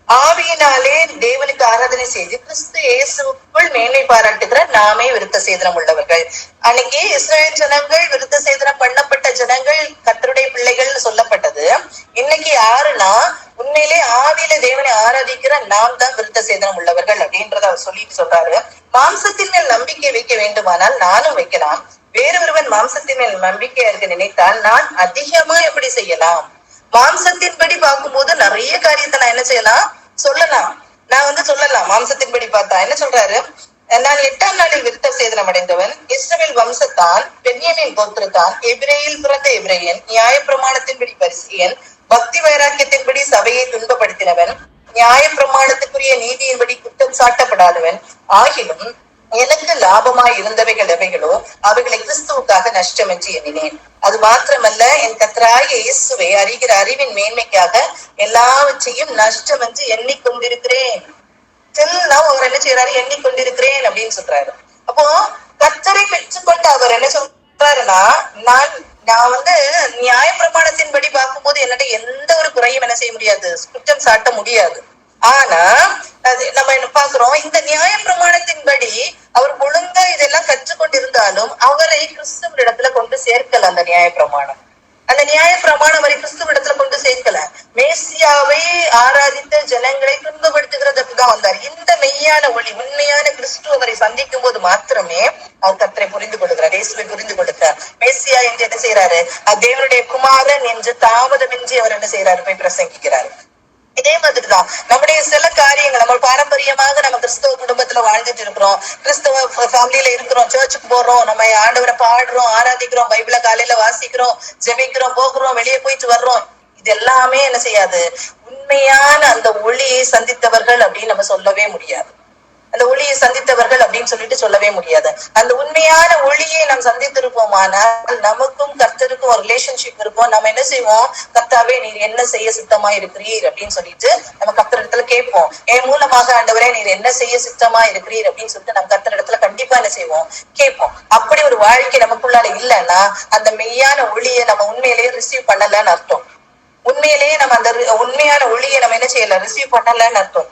ஆவியினாலே தேவனுக்கு ஆராதனை செய்து கிறிஸ்து இயேசுக்குள் மேன்மை பாராட்டுகிற நாமே விருத்த சேதனம் உள்ளவர்கள். அன்னைக்கு இஸ்ரவேல் ஜனங்கள் விருத்த சேதனம் பண்ணப்பட்ட ஜனங்கள், கர்த்தருடைய பிள்ளைகள் சொல்லப்பட்டது. இன்னைக்கு யாருன்னா உண்மையிலே ஆவியில தேவனை ஆராதிக்கிற நாம் தான் விருத்த சேதனம் உள்ளவர்கள் அப்படின்றத அவர் சொல்லிட்டு சொல்றாரு. மாம்சத்தின் மேல் நம்பிக்கை வைக்க வேண்டுமானால் நானும் வைக்கலாம். வேறொருவன் மாம்சத்தின் மேல் நம்பிக்கையா இருக்க நினைத்தால் நான் அதிகமா எப்படி செய்யலாம்? மாம்சத்தின்படி பார்க்கும்போது நிறைய காரியத்தை நான் என்ன செய்யலாம், சொல்லலாம். நான் சொல்லலாம். மாம்சத்தின்படி பார்த்தா என்ன சொல்றாரு, நான் 8ஆம் நாளில் விருத்த சேதனம் அடைந்தவன், இஸ்ரவேல் வம்சத்தான், பென்யமீன் கோத்திரத்தான், எபிரேயில் பிறந்த எபிரேயன், நியாய பிரமாணத்தின்படி பரிசேயன், பக்தி வைராக்கியத்தின்படி சபையை துன்பப்படுத்தினவன், நியாய பிரமாணத்துக்குரிய நீதியின்படி குற்றம் சாட்டப்படாதவன், ஆகிலும் எனக்கு லாபமாய் இருந்தவைகள் எவைகளோ அவைகளை கிறிஸ்துவுக்காக நஷ்டம் என்று எண்ணினேன். அது மாத்திரமல்ல, என் கர்த்தராகிய இயேசுவை அறிகிற அறிவின் மேன்மைக்காக எல்லாவற்றையும் நஷ்டம் என்று எண்ணிக்கொண்டிருக்கிறேன். அவர் என்ன செய்யறாரு? எண்ணிக்கொண்டிருக்கிறேன் அப்படின்னு சொல்றாரு. அப்போ கர்த்தரை பெற்றுக்கொண்டு அவர் என்ன சொல்றாருன்னா, நான் நியாய பிரமாணத்தின்படி பார்க்கும்போது என்னட்ட எந்த ஒரு குறையும் என்ன செய்ய முடியாது, குற்றம் சாட்ட முடியாது. ஆனா நம்ம என்ன பாக்குறோம், இந்த நியாய பிரமாணத்தின்படி அவர் ஒழுங்கா இதெல்லாம் கற்றுக்கொண்டிருந்தாலும் அவரை கிறிஸ்துவ கொண்டு சேர்க்கல. அந்த நியாய பிரமாணம் வரை கிறிஸ்துவ கொண்டு சேர்க்கல. மேசியாவை ஆராதித்த ஜனங்களை துன்பப்படுத்துகிறதுக்கு தான் வந்தார். இந்த மெய்யான ஒளி, உண்மையான கிறிஸ்து அவரை சந்திக்கும் போது மாத்திரமே அவர் கர்த்தரை புரிந்து கொள்கிறார், இயேசுவை புரிந்து கொள்கிறார். மேசியா என்று என்ன செய்யறாரு? தேவனுடைய குமாரன் என்று தாமதமின்றி அவர் என்ன செய்யறாரு? போய் பிரசங்கிக்கிறார். இதே மாதிரிதான் நம்முடைய சில காரியங்கள், நம்ம பாரம்பரியமாக நம்ம கிறிஸ்தவ குடும்பத்துல வாழ்ந்துட்டு இருக்கிறோம், கிறிஸ்தவ ஃபேமிலியில இருக்கிறோம், சர்ச்சுக்கு போறோம், நம்ம ஆண்டவரை பாடுறோம், ஆராதிக்கிறோம், பைபிளை காலையில வாசிக்கிறோம், ஜெபிக்கிறோம், போகிறோம், வெளியே போயிட்டு வர்றோம். இது எல்லாமே என்ன செய்யாது, உண்மையான அந்த ஒளியை சந்தித்தவர்கள் அப்படின்னு நம்ம சொல்லவே முடியாது. அந்த ஒளியை சந்தித்தவர்கள் அப்படின்னு சொல்லிட்டு சொல்லவே முடியாது. அந்த உண்மையான ஒளியை நாம் சந்தித்திருப்போமானால் நமக்கும் கர்த்தருக்கும் ஒரு ரிலேஷன்ஷிப் இருக்கும். நம்ம என்ன செய்வோம்? கர்த்தாவே நீர் என்ன செய்ய சித்தமா இருக்கிறீர் அப்படின்னு சொல்லிட்டு நம்ம கர்த்தர் இடத்துல கேட்போம். என் மூலமாக ஆண்டவரே நீர் என்ன செய்ய சித்தமா இருக்கிறீர் அப்படின்னு சொல்லிட்டு நம்ம கர்த்தர் இடத்துல கண்டிப்பா என்ன செய்வோம்? கேட்போம். அப்படி ஒரு வாழ்க்கை நமக்குள்ளால இல்லைன்னா அந்த மெய்யான ஒளியை நம்ம உண்மையிலேயே ரிசீவ் பண்ணலன்னு அர்த்தம். உண்மையிலேயே நம்ம அந்த உண்மையான ஒளியை நம்ம என்ன செய்யல, ரிசீவ் பண்ணலன்னு அர்த்தம்.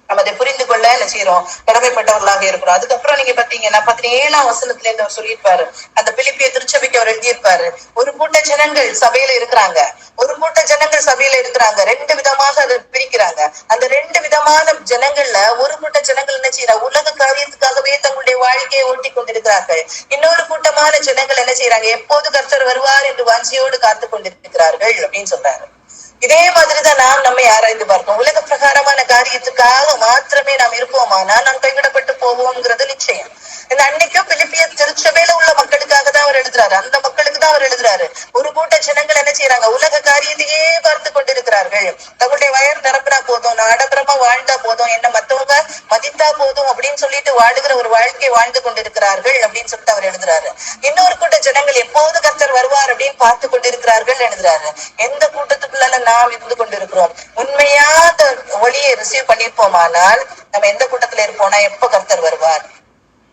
நம்ம அதை புரிந்து கொள்ள என்ன செய்யறோம்? கடமைப்பட்டவர்களாக இருக்கிறோம். அதுக்கப்புறம் நீங்க பாத்தீங்கன்னா 17ஆம் வசனத்துல இருந்து அவர் சொல்லியிருப்பாரு, அந்த பிலிப்பிய திருச்சபைக்கு அவர் எழுதியிருப்பாரு, ஒரு கூட்ட ஜனங்கள் சபையில இருக்கிறாங்க, ஒரு கூட்ட ஜனங்கள் சபையில இருக்கிறாங்க. ரெண்டு விதமாக அதை பிரிக்கிறாங்க. அந்த ரெண்டு விதமான ஜனங்கள்ல ஒரு கூட்ட ஜனங்கள் என்ன செய்யறாங்க? உலக காரியத்துக்காகவே தங்களுடைய வாழ்க்கையை ஓட்டி கொண்டிருக்கிறார்கள். இன்னொரு கூட்டமான ஜனங்கள் என்ன செய்யறாங்க? எப்போது கர்த்தர் வருவார் என்று வாஞ்சியோடு காத்து கொண்டிருக்கிறார்கள் அப்படின்னு சொல்றாரு. இதே மாதிரிதான் நாம் நம்மை ஆராய்ந்து பார்ப்போம். உலக பிரகாரமான காரியத்துக்காக மாத்திரமே நாம் இருப்போமானா நாம் கைவிடப்பட்டு போவோம்ங்கிறது நிச்சயம். இந்த அன்னைக்கும் பிலிப்பிய திருச்சபையில உள்ள மக்களுக்காக தான் அவர் எழுதுறாரு, அந்த மக்களுக்கு தான் அவர் எழுதுறாரு. ஒரு கூட்ட ஜனங்கள் என்ன செய்யறாங்க? உலக காரியத்தையே பார்த்து கொண்டிருக்கிறார்கள். தங்களுடைய வயர் நிரப்பினா போதும், நான் ஆடம்பரமா வாழ்ந்தா போதும், என்ன மத்தவங்க மதித்தா போதும் அப்படின்னு சொல்லிட்டு வாழுகிற ஒரு வாழ்க்கை வாழ்ந்து கொண்டிருக்கிறார்கள் அப்படின்னு சொல்லிட்டு அவர் எழுதுறாரு. இன்னொரு கூட்ட ஜனங்கள் எப்போது கர்த்தர் வருவார் அப்படின்னு பார்த்து கொண்டிருக்கிறார்கள் எழுதுறாரு. எந்த கூட்டத்துக்குள்ள நாம் இருந்து கொண்டிருக்கிறோம்? உண்மையான ஒளியை ரிசீவ் பண்ணிருப்போமானால் நம்ம எந்த கூட்டத்துல இருப்போம்னா எப்ப கர்த்தர் வருவார்?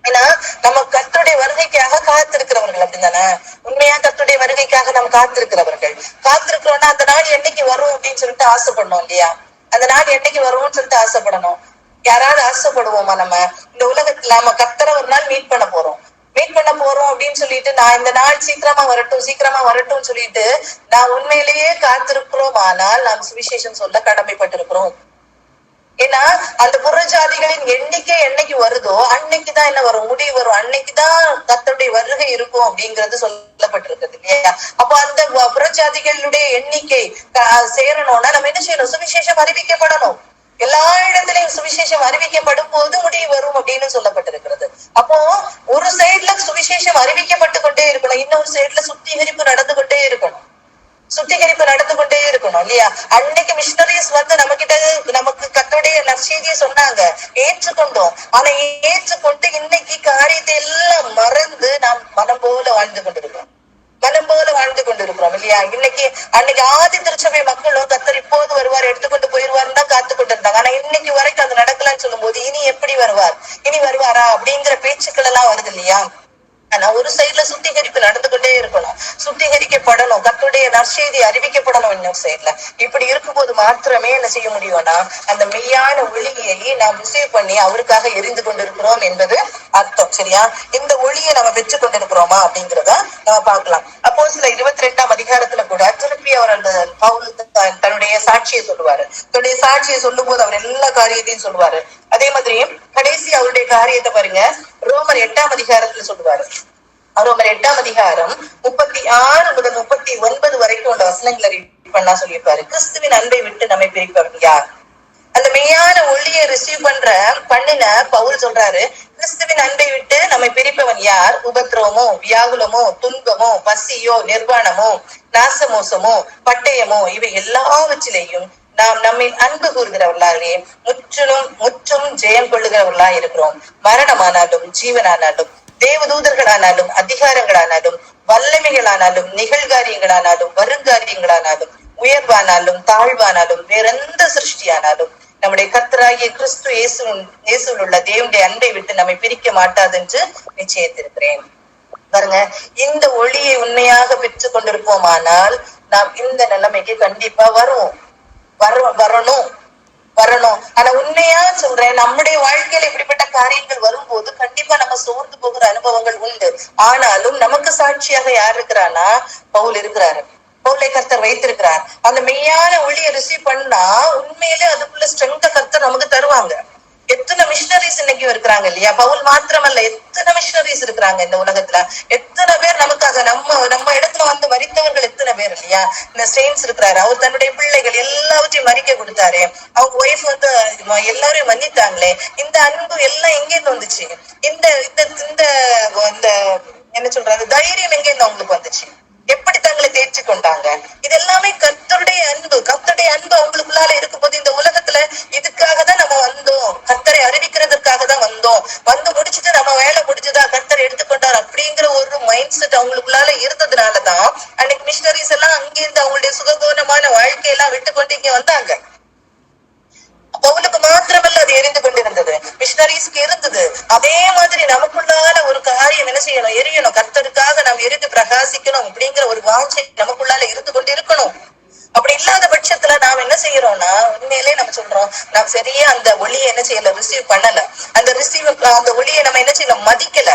ஏன்னா நம்ம கர்த்தருடைய வருகைக்காக காத்திருக்கிறவர்கள் அப்படித்தானே. உண்மையா கர்த்தருடைய வருகைக்காக நம்ம காத்திருக்கிறோம்னா அந்த நாள் என்னைக்கு வரும் அப்படின்னு சொல்லிட்டு ஆசைப்படணும் இல்லையா? அந்த நாள் என்னைக்கு வரும்னு சொல்லிட்டு ஆசைப்படணும். யாராவது ஆசைப்படுவோமா? நம்ம இந்த உலகத்துல நம்ம கர்த்தரை ஒரு நாள் மீட் பண்ண போறோம் அப்படின்னு சொல்லிட்டு நான் இந்த நாள் சீக்கிரமா வரட்டும் சொல்லிட்டு நான் உண்மையிலேயே காத்திருக்கிறோம். ஆனால் நாம் சுவிசேஷம் சொல்ல கடமைப்பட்டிருக்கிறோம். ஏன்னா அந்த புறஜாதிகளின் எண்ணிக்கை என்னைக்கு வருதோ அன்னைக்குதான் என்ன வரும்? முடிவு வரும். அன்னைக்குதான் கர்த்தருடைய வருகை இருக்கும் அப்படிங்கிறது சொல்லப்பட்டிருக்குது இல்லையா? அப்போ அந்த புறஜாதிகளுடைய எண்ணிக்கை சேரணும்னா நம்ம என்ன செய்யணும்? சுவிசேஷம் அறிவிக்கப்படணும். எல்லா இடத்திலையும் சுவிசேஷம் அறிவிக்கப்படும் போது முடிவு வரும் அப்படின்னு சொல்லப்பட்டிருக்கிறது. அப்போ ஒரு சைட்ல சுவிசேஷம் அறிவிக்கப்பட்டு கொண்டே இருக்கணும், இன்னொரு சைட்ல சுத்திகரிப்பு நடந்து கொண்டே இருக்கணும் இல்லையா? அன்னைக்கு மிஷனரிஸ் நமக்கு கர்த்தருடைய நற்செய்தியை சொன்னாங்க, ஏற்றுக்கொண்டோம். ஆனா ஏற்றுக்கொண்டு இன்னைக்கு காரியத்தை எல்லாம் மறந்து நாம் மனம் போல வாழ்ந்து கொண்டிருக்கிறோம் இல்லையா? அன்னைக்கு ஆதி திருச்சபை மக்களும் கர்த்தர் இப்போது வருவார், எடுத்துக்கொண்டு போயிருவாருன்னு தான் காத்து கொண்டு இருந்தாங்க. ஆனா இன்னைக்கு வரைக்கும் அது நடக்கலன்னு சொல்லும் போது இனி எப்படி வருவார், இனி வருவாரா அப்படிங்கிற பேச்சுக்கள் எல்லாம் வருது இல்லையா? ஆனா ஒரு சைட்ல சுத்திகரிப்பு நடந்து கொண்டே இருக்கணும், சுத்திகரிக்கப்படணும், கர்த்தருடைய நற்செய்தி அறிவிக்கப்படணும் இன்னொரு சைட்ல. இப்படி இருக்கும்போது மாத்திரமே என்ன செய்ய முடியும்னா அந்த மெய்யான ஒளியை நாம் ரிசீவ் பண்ணி அவருக்காக எரிந்து கொண்டிருக்கிறோம் என்பது அர்த்தம். சரியா? இந்த ஒளியை நம்ம பெற்று கொண்டிருக்கிறோமா அப்படிங்கிறத நம்ம பார்க்கலாம். அப்போஸ்தலர் 22ஆம் அதிகாரத்துல கூட திருப்பி அவர் அந்த பவுல் தன்னுடைய சாட்சியை சொல்லுவாரு. தன்னுடைய சாட்சியை சொல்லும் போது அவர் எல்லா காரியத்தையும் சொல்லுவாரு. அதே மாதிரி கடைசி அவருடைய காரியத்தை பாருங்க, ரோமர் 8ஆம் அதிகாரத்துல சொல்லுவாரு. ரோமர் 8ஆம் அதிகாரம் 36 முதல் 39 வரைக்கும் உள்ள வசனங்களை பண்ணா சொல்லியிருப்பாரு. கிறிஸ்துவின் அன்பை விட்டு நம்மை பிரிப்பவன் யார்? அந்த மெய்யான ஒளியை ரிசீவ் பண்ணின பவுல் சொல்றாரு, கிறிஸ்துவின் அன்பை விட்டு நம்மை பிரிப்பவன் யார்? உபத்திரவமோ, வியாகுலமோ, துன்பமோ, பசியோ, நிர்வாணமோ, நாசமோசமோ, பட்டயமோ, இவை எல்லாவற்றிலேயும் நாம் நம்மில் அன்பு கூறுகிறவர்களாகவே முற்றும் ஜெயம் கொள்ளுகிறவர்களாக இருக்கிறோம். மரணமானாலும் ஜீவனானாலும் தேவதூதர்களானாலும் அதிகாரங்களானாலும் வல்லமைகளானாலும் நிகழ்காரியங்களானாலும் வருங்காரியங்களானாலும் உயர்வானாலும் தாழ்வானாலும் வேறெந்த சிருஷ்டியானாலும் நம்முடைய கர்த்தராகிய கிறிஸ்து இயேசுவில் உள்ள தேவனுடைய அன்பை விட்டு நம்மை பிரிக்க மாட்டாது என்று நிச்சயித்திருக்கிறேன். பாருங்க, இந்த ஒளியை உண்மையாக பெற்றுக் கொண்டிருப்போமானால் நாம் இந்த நிலைமைக்கு கண்டிப்பா வரணும். ஆனா உண்மையா சொல்றேன், நம்முடைய வாழ்க்கையில இப்படிப்பட்ட காரியங்கள் வரும்போது கண்டிப்பா நம்ம சோர்ந்து போகிற அனுபவங்கள் உண்டு. ஆனாலும் நமக்கு சாட்சியாக யார் இருக்கிறானா? பவுல் இருக்கிறாரு. பவுலை கர்த்தர் வைத்திருக்கிறார். அந்த மெய்யான ஒளியை ரிசீவ் பண்ணா உண்மையிலே அதுக்குள்ள ஸ்ட்ரென்த்த கர்த்தர் நமக்கு தருவாங்க. எத்தனை மிஷனரிஸ் இன்னைக்கும் இருக்கிறாங்க இல்லையா? பவுல் மாத்திரமல்ல, எத்தனை மிஷனரிஸ் இருக்கிறாங்க இந்த உலகத்துல. எத்தனை பேர் நமக்காக நம்ம இடத்துல வந்து மரித்தவர்கள் எத்தனை பேர் இல்லையா? இந்த செயின்ஸ் இருக்கிறாரு, அவர் தன்னுடைய பிள்ளைகள் எல்லாவற்றையும் மறிக்க கொடுத்தாரு. அவங்க ஒய்ஃப் வந்து எல்லாரையும் மன்னித்தாங்களே. இந்த அன்பு எல்லாம் எங்கேருந்து வந்துச்சு? இந்த இந்த இந்த என்ன சொல்றாரு, தைரியம் எங்கேருந்து அவங்களுக்கு வந்துச்சு? எப்படி தங்களை தேர்ச்சி கொண்டாங்க? இது எல்லாமே கர்த்தருடைய அன்பு. கர்த்தருடைய அன்பு அவங்களுக்குள்ளால இருக்கும்போது இந்த உலகத்துல இதுக்காக தான் நம்ம வந்தோம், கர்த்தரை அறிவிக்கிறதுக்காக தான் வந்தோம், வந்து முடிச்சுட்டு நம்ம வேலை முடிச்சுதா கர்த்தரை எடுத்துக்கொண்டார் அப்படிங்கிற ஒரு மைண்ட் செட் அவங்களுக்குள்ளால இருந்ததுனாலதான் அன்னைக்கு மிஷனரிஸ் எல்லாம் அங்கிருந்து அவங்களுடைய சுககோணமான வாழ்க்கையெல்லாம் விட்டு கொண்டு இங்க வந்தாங்க. பவுலுக்கு மாத்திரமல்ல அது எரிந்து கொண்டிருந்தது, மிஷனரிஸ்க்கு இருந்தது. அதே மாதிரி நமக்குள்ளால ஒரு காரியம் என்ன செய்யணும்? எரியணும். கர்த்தருக்காக நாம் எரிந்து பிரகாசிக்கணும் அப்படிங்கிற ஒரு வாஞ்சை நமக்குள்ளால இருந்து கொண்டு இருக்கணும். அப்படி இல்லாத பட்சத்துல நாம் என்ன செய்யறோம்னா, உண்மையிலே நம்ம சொல்றோம், நாம் சரியா அந்த ஒளியை என்ன செய்யல, ரிசீவ் பண்ணல. அந்த ஒளியை நம்ம என்ன செய்யல, மதிக்கல.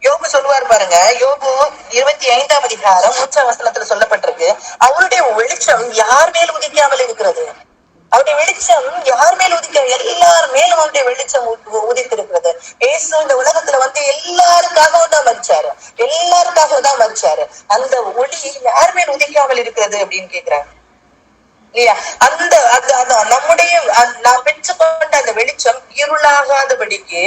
யோபு சொல்லுவார் பாருங்க, யோபு 25ஆம் அதிகாரம் 3ஆம் வசனத்துல சொல்லப்பட்டிருக்கு, அவருடைய வெளிச்சம் யார் மேல் உதிக்காமல் இருக்கிறது. அவருடைய வெளிச்சம் யார் மேல் உதிக்க, எல்லார் மேலும் அவருடைய வெளிச்சம் உதித்திருக்கிறது. இயேசு இந்த உலகத்துல வந்து எல்லாருக்காகவும் தான் மரிச்சாரு. அந்த ஒளி யார் மேல் உதிக்காமல் இருக்கிறது அப்படின்னு கேக்குறாங்க இல்லையா? நம்முடைய நாம் பெற்றுக்கொண்ட அந்த வெளிச்சம் இருளாகாதபடிக்கு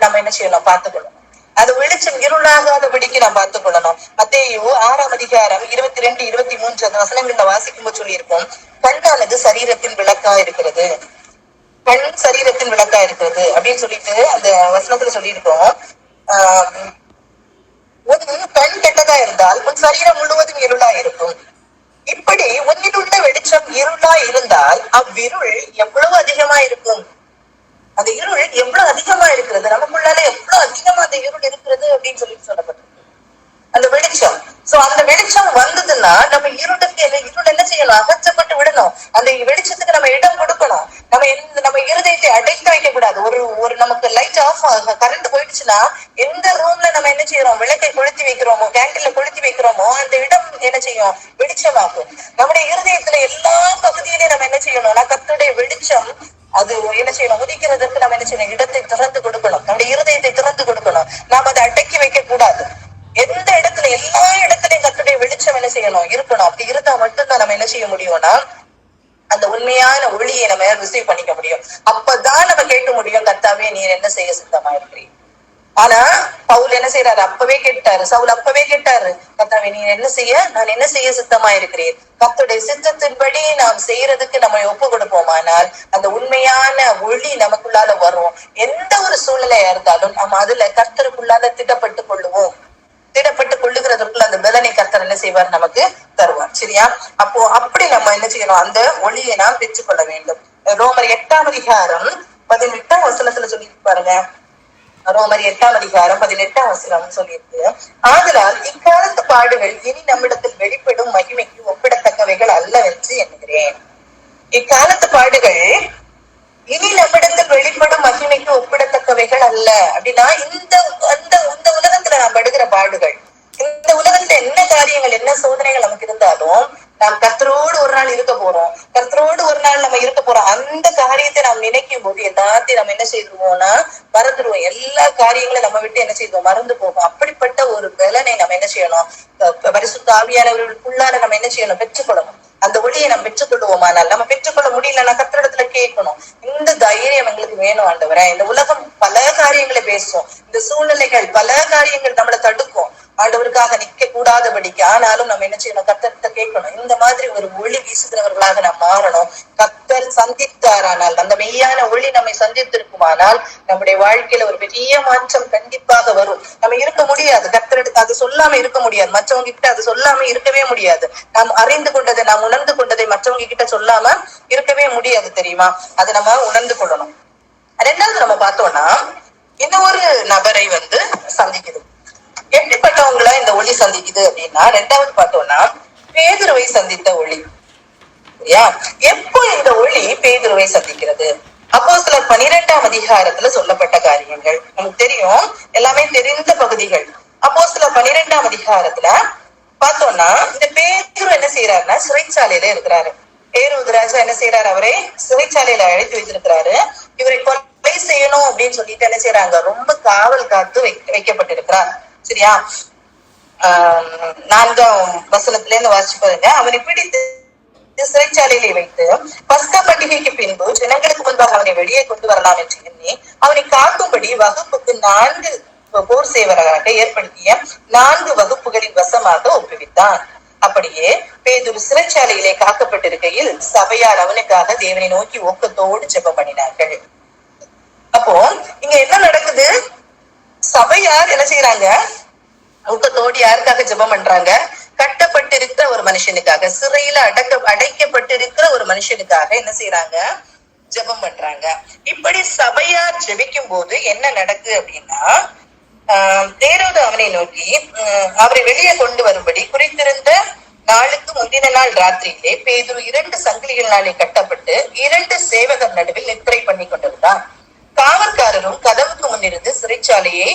நம்ம என்ன செய்யணும், பார்த்துக்கணும். அந்த வெளிச்சம் இருளாகாதபடிக்கு நாம் பார்த்துக் கொள்ளணும். மத்தேயு 6ஆம் அதிகாரம் 22, 23 அந்த வசனங்கள்ல வாசிக்கும் போது சொல்லியிருக்கோம், கண்ணானது சரீரத்தின் விளக்கா இருக்கிறது, கண் சரீரத்தின் விளக்கா இருக்கிறது அப்படின்னு சொல்லிட்டு அந்த வசனத்துல சொல்லியிருக்கோம். உன் கண் கெட்டதா இருந்தால் உன் சரீரம் முழுவதும் இருளா இருக்கும். இப்படி உன்னில் உள்ள வெளிச்சம் இருளா இருந்தால் அவ்விருள் எவ்வளவு அதிகமா இருக்கும். அந்த இருள் எவ்வளவு அதிகமா இருக்கிறது, நமக்குள்ளால எவ்வளவு அதிகமா அந்த இருள் இருக்கிறது அப்படின்னு சொல்லிட்டு சொல்லப்பட்டிருக்கு. அந்த வெளிச்சம், சோ அந்த வெளிச்சம் வந்ததுன்னா நம்ம இருள் என்ன செய்யணும், அகற்றப்பட்டு விடணும். அந்த வெளிச்சத்துக்கு நம்ம இடம் கொடுக்கணும். நம்ம இருதயத்தை அடைத்து வைக்க கூடாது. ஒரு நமக்கு லைட் ஆஃப் கரண்ட் போயிடுச்சுன்னா எந்த ரூம்ல நம்ம என்ன செய்யறோம், விளக்கை கொளுத்தி வைக்கிறோமோ, கேண்டில்ல கொளுத்தி வைக்கிறோமோ, அந்த இடம் என்ன செய்யும், வெளிச்சமாகும். நம்முடைய இருதயத்துல எல்லா பகுதியிலையும் நம்ம என்ன செய்யணும்னா கர்த்தருடைய வெளிச்சம் அது என்ன செய்யணும், உதிக்கிறதுக்கு நம்ம என்ன செய்யணும், இடத்தை திறந்து கொடுக்கணும், நம்முடைய இருதயத்தை திறந்து கொடுக்கணும். நாம் அதை அடக்கி வைக்க கூடாது. எந்த இடத்துல, எல்லா இடத்துலயும் கர்த்தருடைய வெளிச்சம் என்ன செய்யணும், இருக்கணும். அப்படி இருந்தா மட்டும்தான் நம்ம என்ன செய்ய முடியும்னா அந்த உண்மையான ஒளியை நம்ம ரிசீவ் பண்ணிக்க முடியும். அப்பதான் நம்ம கேட்க முடியும், கர்த்தாவே நீர் என்ன செய்ய சித்தமா இருக்கிறீர். ஆனா பவுல் என்ன செய்யறாரு, சவுல் அப்பவே கேட்டாரு, கர்த்தாவே நீ என்ன செய்ய, நான் என்ன செய்ய சித்தமா இருக்கிறேன். கர்த்தருடைய சித்தத்தின்படி நாம் செய்யறதுக்கு நம்ம ஒப்பு கொடுப்போமானால் அந்த உண்மையான ஒளி நமக்குள்ளால வரும். எந்த ஒரு சூழ்நிலையா இருந்தாலும் நம்ம அதுல கர்த்தருக்குள்ளால திடப்பட்டு கொள்ளுகிறதுக்குள்ள அந்த பலனை கர்த்தர் என்ன செய்வார், நமக்கு தருவார். சரியா? அப்போ அப்படி நம்ம என்ன செய்யணும், அந்த ஒளியை நாம் பெற்றுக்கொள்ள வேண்டும். ரோமர் 8ஆம் அதிகாரம் 18ஆம் வசனத்துல சொல்லி பாருங்க. ரோமர் 8ஆம் அதிகாரம் 18ஆம் வசனம் சொல்லியிருக்கு, ஆதலால் இக்காலத்து பாடுகள் இனி நம்மிடத்தில் வெளிப்படும் மகிமைக்கு ஒப்பிடத்தக்கவைகள் அல்லவென்று எண்ணுகிறேன். இக்காலத்து பாடுகள் இனி நம்மிடத்தில் வெளிப்படும் மகிமைக்கு ஒப்பிடத்தக்கவைகள் அல்ல. அப்படின்னா இந்த உலகத்துல நாம் படுகிற பாடுகள், இந்த உலகத்துல என்ன காரியங்கள், என்ன சோதனைகள் நமக்கு இருந்தாலும் நாம் கர்த்தரோடு ஒரு நாள் இருக்க போறோம். அந்த காரியத்தை நாம் நினைக்கும் போது எல்லாத்தையும் நம்ம என்ன செய்துருவோம்னா மறந்துடுவோம். எல்லா காரியங்களும் நம்ம விட்டு என்ன செய்வோம், மறந்து போகும். அப்படிப்பட்ட ஒரு பலனை நம்ம என்ன செய்யணும், பரிசுத்த ஆவியானவர்களுக்குள்ளார நம்ம என்ன செய்யணும், பெற்றுக்கொள்ளணும். அந்த ஒளியை நம்ம பெற்றுக்கொள்வோமானால், நம்ம பெற்றுக்கொள்ள முடியலன்னா கர்த்தரிடத்துல கேட்கணும். இந்த தைரியம் எங்களுக்கு வேணும் ஆண்டவரே. இந்த உலகம் பல காரியங்களை பேசும், இந்த சூழ்நிலைகள் பல காரியங்கள் நம்மளை தடுக்கும். ஆண்டவருக்காக நிக்க கூடாதபடிக்கு. ஆனாலும் நம்ம என்ன செய்யணும்? கர்த்தர்கிட்ட கேட்கணும். இந்த மாதிரி ஒரு ஒளி வீசுகிறவர்களாக நாம் மாறணும். கர்த்தர் சந்தித்தாரானால், அந்த மெய்யான ஒளி நம்மை சந்தித்திருக்குமானால் நம்முடைய வாழ்க்கையில ஒரு பெரிய மாற்றம் கண்டிப்பாக வரும். நம்ம இருக்க முடியாது, கர்த்தருக்கு அது சொல்லாம இருக்க முடியாது, மற்றவங்க கிட்ட அது சொல்லாம இருக்கவே முடியாது. நாம் அறிந்து கொண்டதை, நாம் உணர்ந்து கொண்டதை மற்றவங்க கிட்ட சொல்லாம இருக்கவே முடியாது, தெரியுமா? அதை நம்ம உணர்ந்து கொள்ளணும். ரெண்டாவது நம்ம பார்த்தோம்னா, இன்னொரு நபரை சந்திக்குது. எப்படிப்பட்டவங்கள இந்த ஒளி சந்திக்குது அப்படின்னா, ரெண்டாவது பார்த்தோம்னா பேதுருவை சந்தித்த ஒளி. சரியா? எப்போ இந்த ஒளி பேதுருவை சந்திக்கிறது? அப்போஸ்தலர் 12ஆம் அதிகாரத்துல சொல்லப்பட்ட காரியங்கள் நமக்கு தெரியும், எல்லாமே தெரிந்த பகுதிகள். அப்போஸ்தலர் 12ஆம் அதிகாரத்துல பார்த்தோம்னா, இந்த பேதுரு என்ன செய்யறாருன்னா சிறைச்சாலையில இருக்கிறாரு. ஏரோது ராஜா என்ன செய்யறாரு? அவரை சிறைச்சாலையில அழைத்து வைத்திருக்கிறாரு. இவரை கொலை செய்யணும் அப்படின்னு சொல்லிட்டு என்ன செய்யறாங்க? ரொம்ப காவல் காத்து வைக்கப்பட்டிருக்கிறார். சரியா? 4ஆம் வசனத்துல இருந்து வாசிச்சு பாருங்க. அவனை பிடித்து சிறைச்சாலையிலே வைத்து பஸ்கா பண்டிகைக்கு பின்பு ஜனங்களுக்கு முன்பாக அவனை வெளியே கொண்டு வரலாம் என்று எண்ணி அவனை காக்கும்படி வகுப்புக்கு 4 போர் சேவராக ஏற்படுத்திய 4 வகுப்புகளின் வசமாக ஒப்புவித்தான். அப்படியே பேதுரு சிறைச்சாலையிலே காக்கப்பட்டிருக்கையில் சபையார் அவனுக்காக தேவனை நோக்கி ஊக்கத்தோடு ஜெபம் பண்ணினார்கள். அப்போ இங்க என்ன நடக்குது? சபையார் என்ன செய்யறாங்க? ஊக்கத்தோடு யாருக்காக ஜெபம் பண்றாங்க? கட்டப்பட்டிருக்கிற ஒரு மனுஷனுக்காக, சிறையில அடைக்கப்பட்டிருக்கிற ஒரு மனுஷனுக்காக என்ன செய்யறாங்க? ஜெபம் பண்றாங்க. இப்படி சபையார் ஜெபிக்கும் போது என்ன நடக்குது அப்படின்னா, ஏரோது அவனை நோக்கி அவரை வெளியே கொண்டு வரும்படி குறித்திருந்த நாளுக்கு முந்தின நாள் ராத்திரியிலே பேதுரு 2 சங்கிலிகளினாலே கட்டப்பட்டு 2 சேவகர் நடுவில் நித்திரை பண்ணி கொண்டிருந்தான். காவல்காரரும் கதவுக்கு முன்னிருந்து சிறைச்சாலையை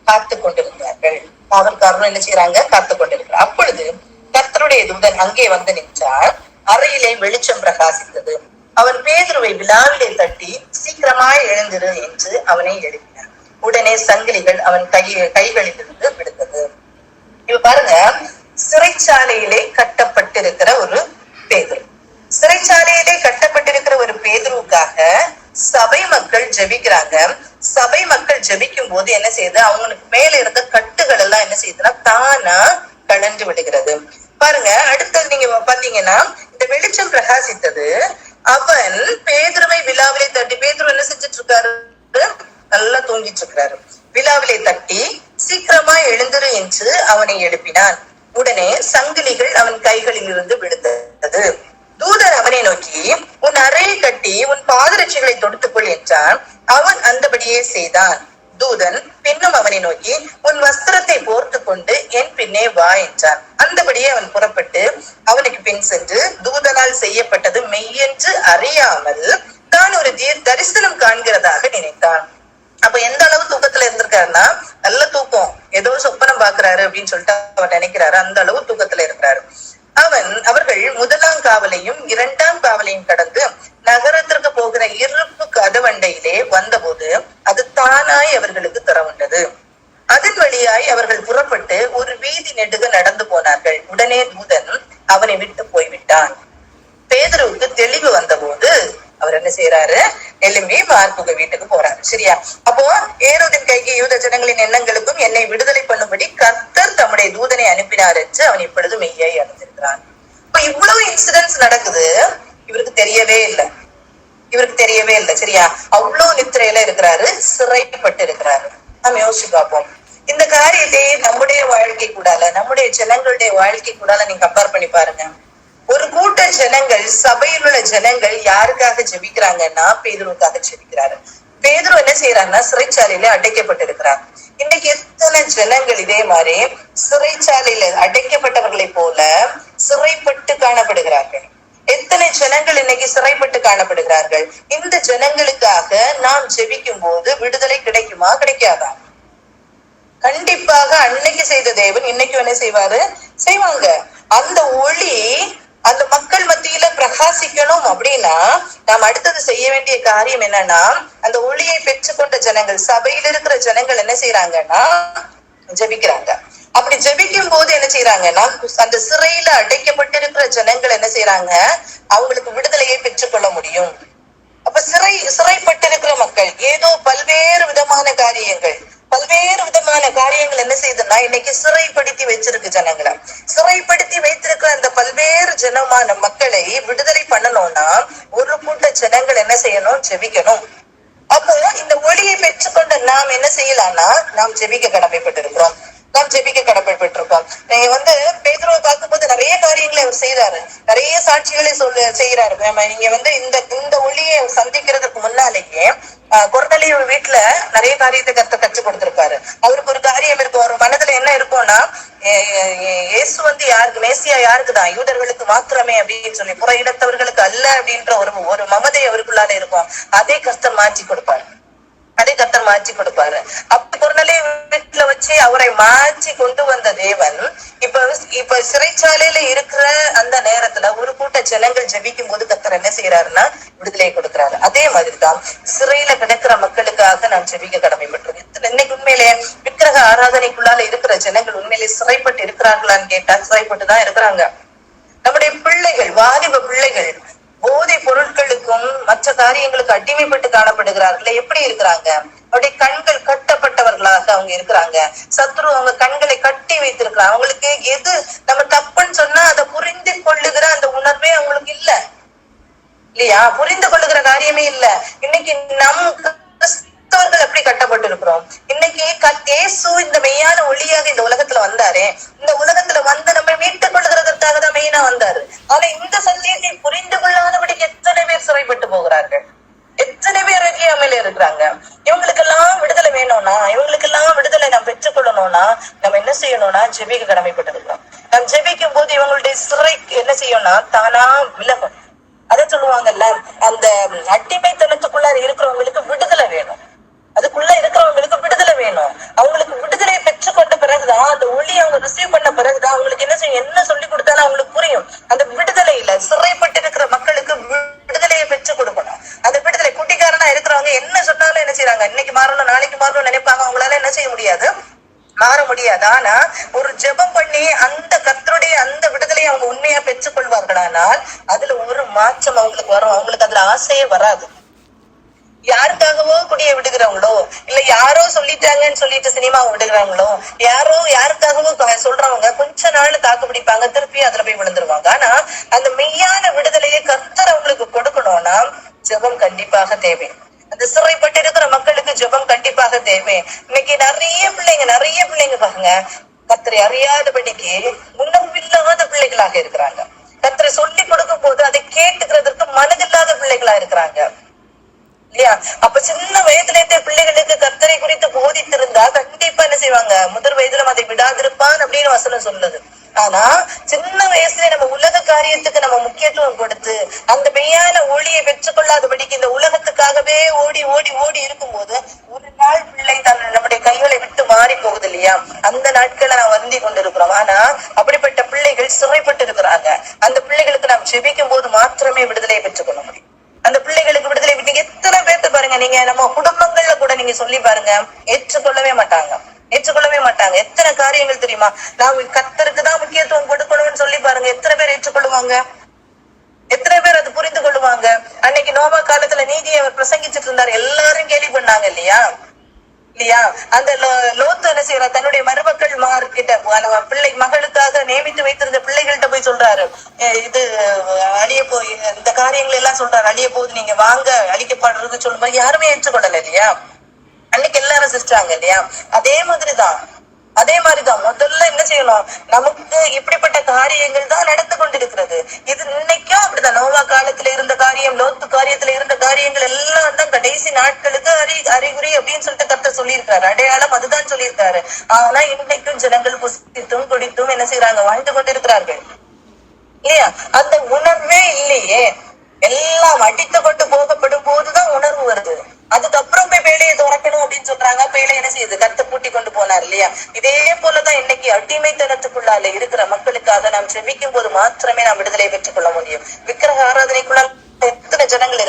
காத்து கொண்டிருந்தார்கள். காவல்காரரும் என்ன செய்யறாங்க? காத்து கொண்டிருக்கிறார். அப்பொழுது கர்த்தருடைய தூதன் அங்கே வந்து நின்றார். அறையிலே வெளிச்சம் பிரகாசித்தது. அவன் பேதுருவை விழாவிலே தட்டி சீக்கிரமாய் எழுந்திரு என்று அவனை எழுப்பினார். உடனே சங்கிலிகள் அவன் கைகளிலிருந்து விடுத்தது. இப்ப பாருங்க, சிறைச்சாலையிலே கட்டப்பட்டிருக்கிற ஒரு பேதுரு, சிறைச்சாலையிலே கட்டப்பட்டிருக்கிற ஒரு பேதுருவுக்காக சபை மக்கள் ஜெபிக்கிறாங்க. சபை மக்கள் ஜெபிக்கும் போது என்ன செய்யுது? அவங்களுக்கு மேல இருக்க கட்டுகள் எல்லாம் என்ன செய்யுதுன்னா தானா கலந்து விடுகிறது. பாருங்க, அடுத்தது நீங்க பாத்தீங்கன்னா, இந்த வெளிச்சம் பிரகாசித்தது. அவன் பேதுருவை விழாவிலே தட்டி, பேதுரு என்ன செஞ்சிட்டு இருக்காரு? நல்லா தூங்கிட்டு இருக்கிறாரு. விழாவிலே தட்டி சீக்கிரமா எழுந்திரு என்று அவனை எழுப்பினான். உடனே சங்கிலிகள் அவன் கைகளில் இருந்து விடுத்தது. தூதன் அவனை நோக்கி உன் அறையை கட்டி உன் பாதரட்சிகளை தொடுத்துக்கொள் என்றான். அவன் அந்தபடியே செய்தான். தூதன் பின்னும் அவனை நோக்கி உன் வஸ்திரத்தை போர்த்து கொண்டு என் பின்னே வா என்றான். அந்தபடியே அவன் புறப்பட்டு அவனுக்கு பின் சென்று தூதனால் செய்யப்பட்டது மெய்யென்று அறியாமல் தான் ஒரு தரிசனம் காண்கிறதாக நினைத்தான். அப்ப எந்த அளவு தூக்கத்துல இருந்திருக்காருன்னா, நல்ல தூக்கம், ஏதோ சொப்பனம் பாக்குறாரு அப்படின்னு சொல்லிட்டு அவர் நினைக்கிறாரு. அந்த அளவு தூக்கத்துல இருக்கிறாரு. அவர்கள் 1ஆம் காவலையும் 2ஆம் காவலையும் கடந்து நகரத்திற்கு போகிற இருப்பு கதவண்டையிலே வந்தபோது அது தானாய் அவர்களுக்கு திறவுண்டது. அதன் வழியாய் அவர்கள் புறப்பட்டு ஒரு வீதி நெடுக நடந்து போனார்கள். உடனே தூதன் அவனை விட்டு போய்விட்டான். பேதுருவுக்கு தெளிவு வந்த போது அவர் என்ன செய்யறாரு? எழும்பி மார்க்குக வீட்டுக்கு போறாரு. சரியா? அப்போ ஏரோதின் கைக்கு யூத ஜனங்களின் எண்ணங்களுக்கும் என்னை விடுதலை பண்ணும்படி கர்த்தர் தம்முடைய தூதனை அனுப்பினார் என்று அவன் இப்பொழுது மெய்யை அறிந்திருக்கிறான். இப்ப இவ்வளவு இன்சிடென்ட்ஸ் நடக்குது, இவருக்கு தெரியவே இல்லை. சரியா? அவ்வளவு நித்திரையில இருக்கிறாரு, சிறைப்பட்டு இருக்கிறாரு. நம்ம யோசிச்சு பார்ப்போம். இந்த காரியத்தை நம்முடைய வாழ்க்கை கூடால, நம்முடைய ஜனங்களுடைய வாழ்க்கை கூடால நீங்க கம்பேர் பண்ணி பாருங்க. ஒரு கூட்ட ஜனங்கள், சபையில் உள்ள ஜனங்கள் யாருக்காக ஜெபிக்கிறாங்கன்னா பேதுருவுக்காக ஜெபிக்கிறாரு. பேதுரு என்ன செய்யறாருன்னா சிறைச்சாலையில அடைக்கப்பட்டிருக்கிறார். இன்னைக்கு எத்தனை ஜனங்கள் இதே மாதிரி சிறைச்சாலையில அடைக்கப்பட்டவர்களை போல சிறைப்பட்டு காணப்படுகிறார்கள். எத்தனை ஜனங்கள் இன்னைக்கு சிறைப்பட்டு காணப்படுகிறார்கள். இந்த ஜனங்களுக்காக நாம் ஜெபிக்கும் போது விடுதலை கிடைக்குமா? கிடைக்காதா? கண்டிப்பாக அன்னைக்கு செய்த தேவன் இன்னைக்கு என்ன செய்வாரு? செய்வாங்க. அந்த ஒளி அந்த மக்கள் மத்தியில பிரகாசிக்கணும் அப்படின்னா நாம் அடுத்தது செய்ய வேண்டிய காரியம் என்னன்னா, அந்த ஒளியை பெற்றுக்கொண்ட ஜனங்கள், சபையில் இருக்கிற ஜனங்கள் என்ன செய்யறாங்கன்னா ஜெபிக்கிறாங்க. அப்படி ஜெபிக்கும் போது என்ன செய்யறாங்கன்னா, அந்த சிறையில அடைக்கப்பட்டிருக்கிற ஜனங்கள் என்ன செய்யறாங்க? அவங்களுக்கு விடுதலையை பெற்றுக்கொள்ள முடியும். அப்ப சிறைப்பட்டிருக்கிற மக்கள் ஏதோ பல்வேறு விதமான காரியங்கள், பல்வேறு விதமான காரியங்கள் என்ன செய்யுதுன்னா இன்னைக்கு சிறைப்படுத்தி வச்சிருக்கு ஜனங்களை. சிறைப்படுத்தி வைத்திருக்க அந்த பல்வேறு ஜனமான மக்களை விடுதலை பண்ணணும்னா ஒரு கூட்ட ஜனங்கள் என்ன செய்யணும்? ஜெபிக்கணும். அப்போ இந்த ஒளியை பெற்றுக்கொண்ட நாம் என்ன செய்யலாம்னா நாம் ஜெபிக்க கடமைப்பட்டிருக்கிறோம். நாம் ஜெபிக்க கடமைப்பட்டிருக்கோம். நீங்க பேதுருவை பார்க்கும்போது நிறைய காரியங்களை அவர் செய்யறாரு, நிறைய சாட்சிகளை செய்யறாரு. நீங்க இந்த ஒளியை சந்திக்கிறதுக்கு முன்னாலேயே கொர்நேலியு வீட்டுல நிறைய காரியத்தை கற்றுக் கொடுத்திருப்பாரு. அவருக்கு ஒரு காரியம் இருக்கும், ஒரு மனதுல என்ன இருக்கும்னா இயேசு யாருக்கு, மேசியா யாருக்குதான்? யூதர்களுக்கு மாத்திரமே அப்படின்னு சொல்லி, புற இனத்தவர்களுக்கு அல்ல அப்படின்ற ஒரு மமதை அவருக்குள்ளால இருக்கும். அதை கர்த்தர் மாற்றி கொடுப்பாரு. அப்ப கொர்நேலியு வீட்டுல வச்சு அவரை மாற்றி கொண்டு வந்த தேவன் இப்ப சிறைச்சாலையில இருக்கிற அந்த நேரத்துல ஒரு கூட்ட ஜனங்கள் ஜெபிக்கும் போது கர்த்தர் என்ன செய்யறாருன்னா விடுதலை கொடுக்கிறாரு. அதே மாதிரிதான் சிறையில கிடக்கிற மக்களுக்காக நாம் ஜெபிக்க கடமைப்பட்டிருக்கோம். இன்னைக்கு உண்மையிலே விக்கிரக ஆராதனைக்குள்ளால இருக்கிற ஜனங்கள் உண்மையிலே சிறைப்பட்டு இருக்கிறாங்களான்னு கேட்டா சிறைப்பட்டுதான் இருக்கிறாங்க. நம்முடைய பிள்ளைகள், வாலிப பிள்ளைகள் போதை பொருட்களுக்கும் மற்ற காரியங்களுக்கு அடிமைப்பட்டு காணப்படுகிறார்களே, எப்படி இருக்கிறாங்க? அவருடைய கண்கள் கட்டப்பட்டவர்களாக அவங்க இருக்கிறாங்க. சத்ரு அவங்க கண்களை கட்டி வைத்திருக்கிறாங்க. அவங்களுக்கு எது நம்ம தப்புன்னு சொன்னா அதை புரிந்து கொள்ளுகிற அந்த உணர்வே அவங்களுக்கு இல்லையா? புரிந்து கொள்ளுகிற காரியமே இல்ல. இன்னைக்கு நம் கிறிஸ்தவர்கள் எப்படி கட்டப்பட்டு இருக்கிறோம்? இன்னைக்கு இயேசு இந்த மெய்யான ஒளியாக இந்த உலகத்துல வந்தாரே, இந்த உலகத்துல நம்ம மீட்டுக் கொள்ளுகிறதற்காக தான் மெயினா வந்தாரு. ஆனா இந்த சத்தியத்தை புரிந்து கொள்ளாதபடிக்கு எத்தனை பேர் சிறைப்பட்டு போகிறார்கள், எத்தனை பேர் அறியாமையில இருக்கிறாங்க. இவங்களுக்கெல்லாம் விடுதலை வேணும்னா, இவங்களுக்கெல்லாம் விடுதலை நாம் பெற்றுக்கொள்ளணும்னா நம்ம என்ன செய்யணும்னா ஜெபிக்க கடமைப்பட்டு இருக்கிறோம். நாம் ஜெபிக்கும் போது இவங்களுடைய சிறை என்ன செய்யணும்னா தானா விலகும். அதை சொல்லுவாங்கல்ல, அந்த அடிமைத்தனத்துக்குள்ள இருக்கிறவங்களுக்கு விடுதலை வேணும். அதுக்குள்ள இருக்கிறவங்களுக்கு விடுதலை வேணும். அவங்களுக்கு விடுதலையை பெற்றுக்கொண்ட பிறகுதான், அந்த ஒளி அவங்க ரிசீவ் பண்ண பிறகுதான் அவங்களுக்கு என்ன செய்யும், என்ன சொல்லி கொடுத்தாலும் அவங்களுக்கு புரியும். அந்த விடுதலையில சிறைப்பட்டு இருக்கிற மக்களுக்கு விடுதலையை பெற்றுக் கொடுக்கணும். அந்த விடுதலை குட்டிக்காரனா இருக்கிறவங்க என்ன சொன்னாலும் என்ன செய்யறாங்க, இன்னைக்கு மாறணும் நாளைக்கு மாறணும்னு நினைப்பாங்க. அவங்களால என்ன செய்ய முடியாது, மாற முடியாது. ஆனா ஒரு ஜெபம் பண்ணி அந்த கர்த்தருடைய அந்த விடுதலையை அவங்க உண்மையா பெற்றுக் கொள்வார்களானால் அதுல ஒரு மாற்றம் அவங்களுக்கு வரும். அவங்களுக்கு அதுல ஆசையே வராது. யாருக்காகவோ குடியை விடுகிறவங்களோ, இல்ல யாரோ சொல்லிட்டாங்கன்னு சொல்லிட்டு சினிமாவை விடுகிறாங்களோ, யாருக்காகவோ சொல்றவங்க கொஞ்ச நாள் தாக்கு பிடிப்பாங்க, திருப்பி அதுல போய் விழுந்துருவாங்க. ஆனா அந்த மெய்யான விடுதலையை கர்த்தர் அவங்களுக்கு கொடுக்கணும்னா ஜெபம் கண்டிப்பாக தேவை. அந்த சிறைப்பட்டு இருக்கிற மக்களுக்கு ஜெபம் கண்டிப்பாக தேவை. இன்னைக்கு நிறைய பிள்ளைங்க பாருங்க, கர்த்தரை அறியாதபடிக்கு உணர்வில்லாத பிள்ளைகளாக இருக்கிறாங்க. கர்த்தரை சொல்லி கொடுக்கும் போது அதை கேட்டுக்கிறதுக்கு மனதில்லாத பிள்ளைகளா இருக்கிறாங்க இல்லையா? அப்ப சின்ன வயதுல இருந்த பிள்ளைகளுக்கு கர்த்தரை குறித்து போதித்திருந்தா கண்டிப்பா என்ன செய்வாங்க, முதல் வயதுல அதை விடாதிருப்பான் அப்படின்னு வசனம் சொல்லுது. ஆனா சின்ன வயசுல நம்ம உலக காரியத்துக்கு நம்ம முக்கியத்துவம் கொடுத்து அந்த மெய்யான ஒளியை பெற்றுக்கொள்ளாதபடிக்கு இந்த உலகத்துக்காகவே ஓடி ஓடி ஓடி இருக்கும் போது ஒரு நாள் பிள்ளை நம்முடைய கைகளை விட்டு மாறி போகுது இல்லையா? அந்த நாட்களை நான் வருந்தி கொண்டிருக்கிறோம். ஆனா அப்படிப்பட்ட பிள்ளைகள் சிறைப்பட்டு இருக்கிறாங்க. அந்த பிள்ளைகளுக்கு நாம் ஜெபிக்கும் போது மாத்திரமே விடுதலையை பெற்றுக்கொள்ள முடியும். அந்த பிள்ளைகளுக்கு விடுதலை. நீங்க எத்தனை பேர்த்து பாருங்க, நீங்க நம்ம குடும்பங்கள்ல கூட நீங்க சொல்லி பாருங்க, ஏற்றுக்கொள்ளவே மாட்டாங்க. எத்தனை காரியங்கள் தெரியுமா? நான் கர்த்தருக்கு தான் முக்கியத்துவம் கொடுக்கணும்னு சொல்லி பாருங்க, எத்தனை பேர் ஏற்றுக்கொள்ளுவாங்க? எத்தனை பேர் அது புரிந்து கொள்ளுவாங்க? அன்னைக்கு நோவா காலத்துல நீதியை அவர் பிரசங்கிச்சுட்டு இருந்தாரு, எல்லாரும் கேள்வி பண்ணாங்க இல்லையா? அந்த லோத்து என்ன செய்யற, தன்னுடைய மருமக்கள் கிட்ட பிள்ளை மகளுக்காக நியமித்து வைத்திருந்த பிள்ளைகள்கிட்ட போய் சொல்றாரு, இது அழிய போய் இந்த காரியங்கள் எல்லாம் சொல்றாரு, அழிய போகுது, நீங்க வாங்க அழிக்கப்படுறது சொல்லும்போது யாருமே ஏற்றுக்கொள்ளல இல்லையா? அன்னைக்கு எல்லாரும் சிரிச்சாங்க இல்லையா? அதே மாதிரிதான் முதல்ல என்ன செய்யணும், நமக்கு இப்படிப்பட்ட காரியங்கள் தான் நடந்து கொண்டிருக்கிறது. இது இன்னைக்கும் அப்படிதான். நோவா காலத்துல இருந்த காரியம், லோத்து காரியத்துல இருந்த காரியங்கள் எல்லாம் தான் கடைசி நாட்களுக்கு அறிகுறி அப்படின்னு சொல்லிட்டு கர்த்தர் சொல்லியிருக்காரு. அடையாளம் அதுதான் சொல்லியிருக்காரு. ஆனா இன்னைக்கும் ஜனங்கள் புசித்தும் குடித்தும் என்ன செய்யறாங்க, வாழ்ந்து கொண்டிருக்கிறார்கள் இல்லையா? அந்த உணர்வே இல்லையே. எல்லாம் அடித்து கொண்டு போகப்படும் போதுதான் உணர்வு வருது. அதுக்கப்புறம் போய் பேழையை துறக்கணும் அப்படின்னு சொல்றாங்க. பேழை என்ன செய்யுது, கர்த்தர் பூட்டி கொண்டு போனார் இல்லையா? இதே போலதான் இன்னைக்கு அடிமைத்தனத்துக்குள்ளால இருக்கிற மக்களுக்காக நாம் செபிக்கும் போது மாத்திரமே நாம் விடுதலை பெற்றுக் கொள்ள முடியும். விக்கிரக ஆராதனைக்குள்ள எத்தனை ஜனங்கள்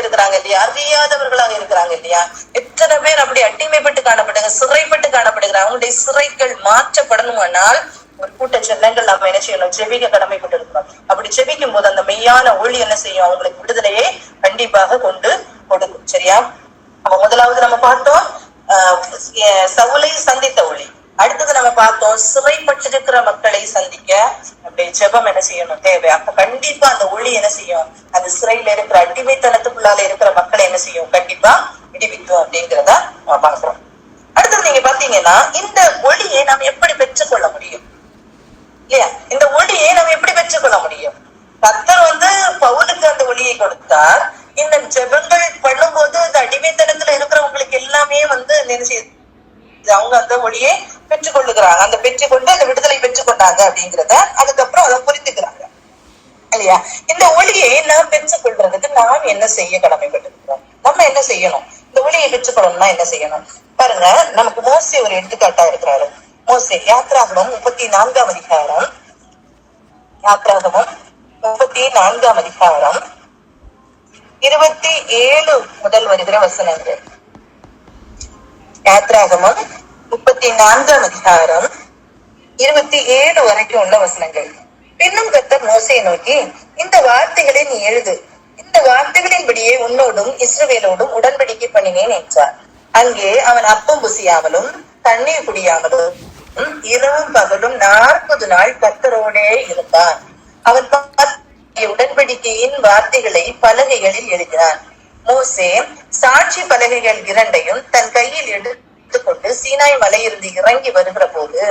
இருக்கிறாங்க இல்லையா? அறியாதவர்களாக இருக்கிறாங்க இல்லையா? எத்தனை பேர் அப்படி அடிமைப்பட்டு காணப்படுங்க, சிறைப்பட்டு காணப்படுகிறாங்க. அவங்களுடைய சிறைகள் மாற்றப்படணுமானால் ஒரு கூட்ட ஜனங்கள் நம்ம என்ன செய்யணும், ஜெபிக்க கடமைப்பட்டு இருக்கிறோம். அப்படி ஜெபிக்கும் போது அந்த மெய்யான ஒளி என்ன செய்யும், அவங்களுக்கு விடுதலையை கண்டிப்பாக கொண்டு கொடுக்கும். சரியா? அப்ப முதலாவது நம்ம பார்த்தோம், சவுலை சந்தித்த ஒளி. அடுத்தது நம்ம பார்த்தோம் சிறைப்பட்டிருக்கிற மக்களை சந்திக்க அப்படி ஜெபம் என்ன செய்யணும் தேவை. அப்ப கண்டிப்பா அந்த ஒளி என்ன செய்யும், அந்த சிறையில இருக்கிற அடிமைத்தனத்துக்குள்ளால இருக்கிற மக்களை என்ன செய்யும், கண்டிப்பா விடுவிக்கும் அப்படிங்கிறத நம்ம பார்க்கிறோம். அடுத்தது நீங்க பாத்தீங்கன்னா இந்த ஒளியை நாம் எப்படி பெற்றுக்கொள்ள முடியும் இல்லையா? இந்த ஒளியை நாம் எப்படி பெற்றுக்கொள்ள முடியும்? கர்த்தர் பவுலுக்கு அந்த ஒளியை கொடுத்தார். இந்த ஜெபங்கள் பண்ணும்போது அந்த அடிமைத்தனத்துல இருக்கிறவங்களுக்கு எல்லாமே என்ன செய்யுது, அவங்க அந்த ஒளியை பெற்றுக்கொள்ளுகிறாங்க. அந்த பெற்றுக்கொண்டு அந்த விடுதலை பெற்றுக்கொண்டாங்க அப்படிங்கிறத அதுக்கப்புறம் அதை புரிந்துக்கிறாங்க இல்லையா? இந்த ஒளியை நாம் பெற்றுக்கொள்றதுக்கு நாம் என்ன செய்ய கடமைப்பட்டிருக்கிறோம்? நம்ம என்ன செய்யணும்? இந்த ஒளியை பெற்றுக்கொள்ளணும்னா என்ன செய்யணும் பாருங்க. நமக்கு மோசே ஒரு எடுத்துக்காட்டா இருக்கிறாரு. மோசே யாத்ராகமம் 34ஆம் அதிகாரம், யாத்ராகமம் 34ஆம் அதிகாரம் 27 முதல் வருகிற வசனங்கள். யாத்ராகமம் 34ஆம் அதிகாரம் 27 வரைக்கும் உள்ள வசனங்கள். பின்னும் கர்த்தர் மோசேயை நோக்கி, இந்த வார்த்தைகளை நீ எழுது, இந்த வார்த்தைகளின்படியே உன்னோடும் இஸ்ரவேலோடும் உடன்படிக்கை பண்ணினேன் என்றார். அங்கே அவன் அப்பம் புசியாமலும் தண்ணீர் குடியாமலும் இரவும் பகலும் 40 நாள் கர்த்தரோடே இருந்தான். அவன் உடன்படிக்கையின் வார்த்தைகளை பலகைகளில் எழுதினான். மோசே சாட்சி பலகைகள் 2ஐயும் தன் கையில் எடுத்துக்கொண்டு சீனாய் மலையிலிருந்து இறங்கி வருகிற போது